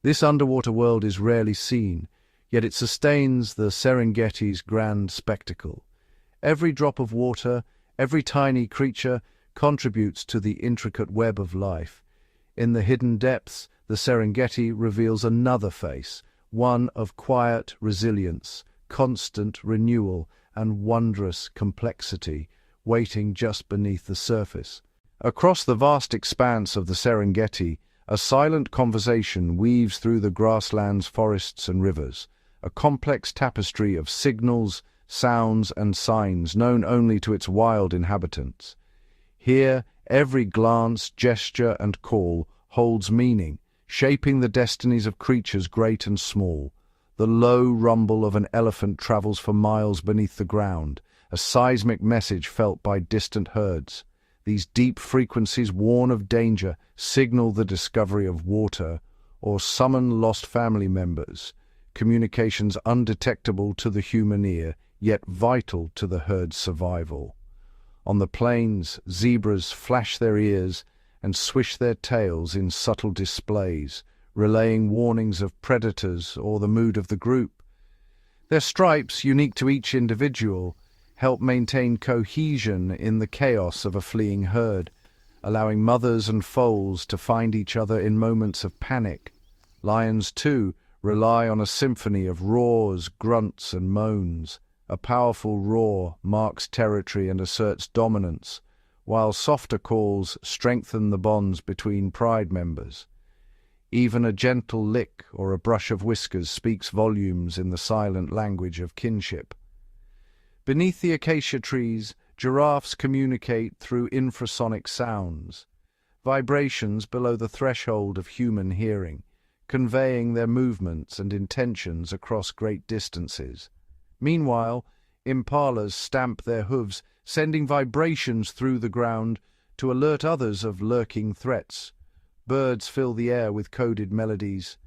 This underwater world is rarely seen, yet it sustains the Serengeti's grand spectacle. Every drop of water, every tiny creature contributes to the intricate web of life. In the hidden depths, the Serengeti reveals another face, one of quiet resilience, constant renewal, and wondrous complexity, waiting just beneath the surface. Across the vast expanse of the Serengeti, a silent conversation weaves through the grasslands, forests, and rivers, a complex tapestry of signals, sounds, and signs known only to its wild inhabitants. Here, every glance, gesture, and call holds meaning, shaping the destinies of creatures great and small. The low rumble of an elephant travels for miles beneath the ground, a seismic message felt by distant herds. These deep frequencies warn of danger, signal the discovery of water, or summon lost family members, communications undetectable to the human ear, yet vital to the herd's survival. On the plains, zebras flash their ears and swish their tails in subtle displays, relaying warnings of predators or the mood of the group. Their stripes, unique to each individual, help maintain cohesion in the chaos of a fleeing herd, allowing mothers and foals to find each other in moments of panic. Lions, too, rely on a symphony of roars, grunts, and moans. A powerful roar marks territory and asserts dominance, while softer calls strengthen the bonds between pride members. Even a gentle lick or a brush of whiskers speaks volumes in the silent language of kinship. Beneath the acacia trees, giraffes communicate through infrasonic sounds, vibrations below the threshold of human hearing, conveying their movements and intentions across great distances. Meanwhile, impalas stamp their hooves, sending vibrations through the ground to alert others of lurking threats. Birds fill the air with coded melodies.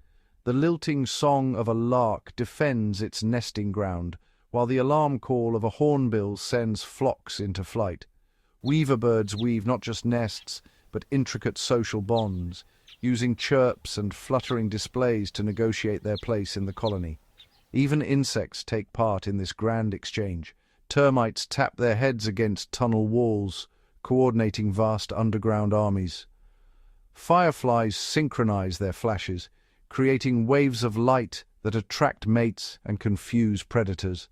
The lilting song of a lark defends its nesting ground, while the alarm call of a hornbill sends flocks into flight. Weaver birds weave not just nests, but intricate social bonds, using chirps and fluttering displays to negotiate their place in the colony. Even insects take part in this grand exchange. Termites tap their heads against tunnel walls, coordinating vast underground armies. Fireflies synchronize their flashes, creating waves of light that attract mates and confuse predators.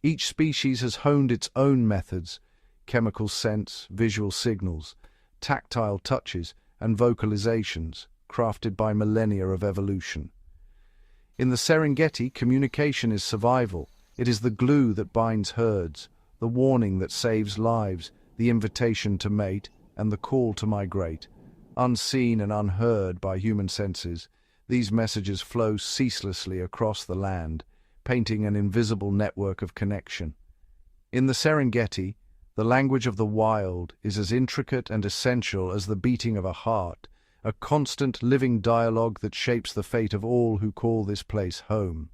Each species has honed its own methods: chemical scents, visual signals, tactile touches, and vocalizations, crafted by millennia of evolution. In the Serengeti, communication is survival. It is the glue that binds herds, the warning that saves lives, the invitation to mate, and the call to migrate. Unseen and unheard by human senses, these messages flow ceaselessly across the land, painting an invisible network of connection. In the Serengeti, the language of the wild is as intricate and essential as the beating of a heart, a constant living dialogue that shapes the fate of all who call this place home.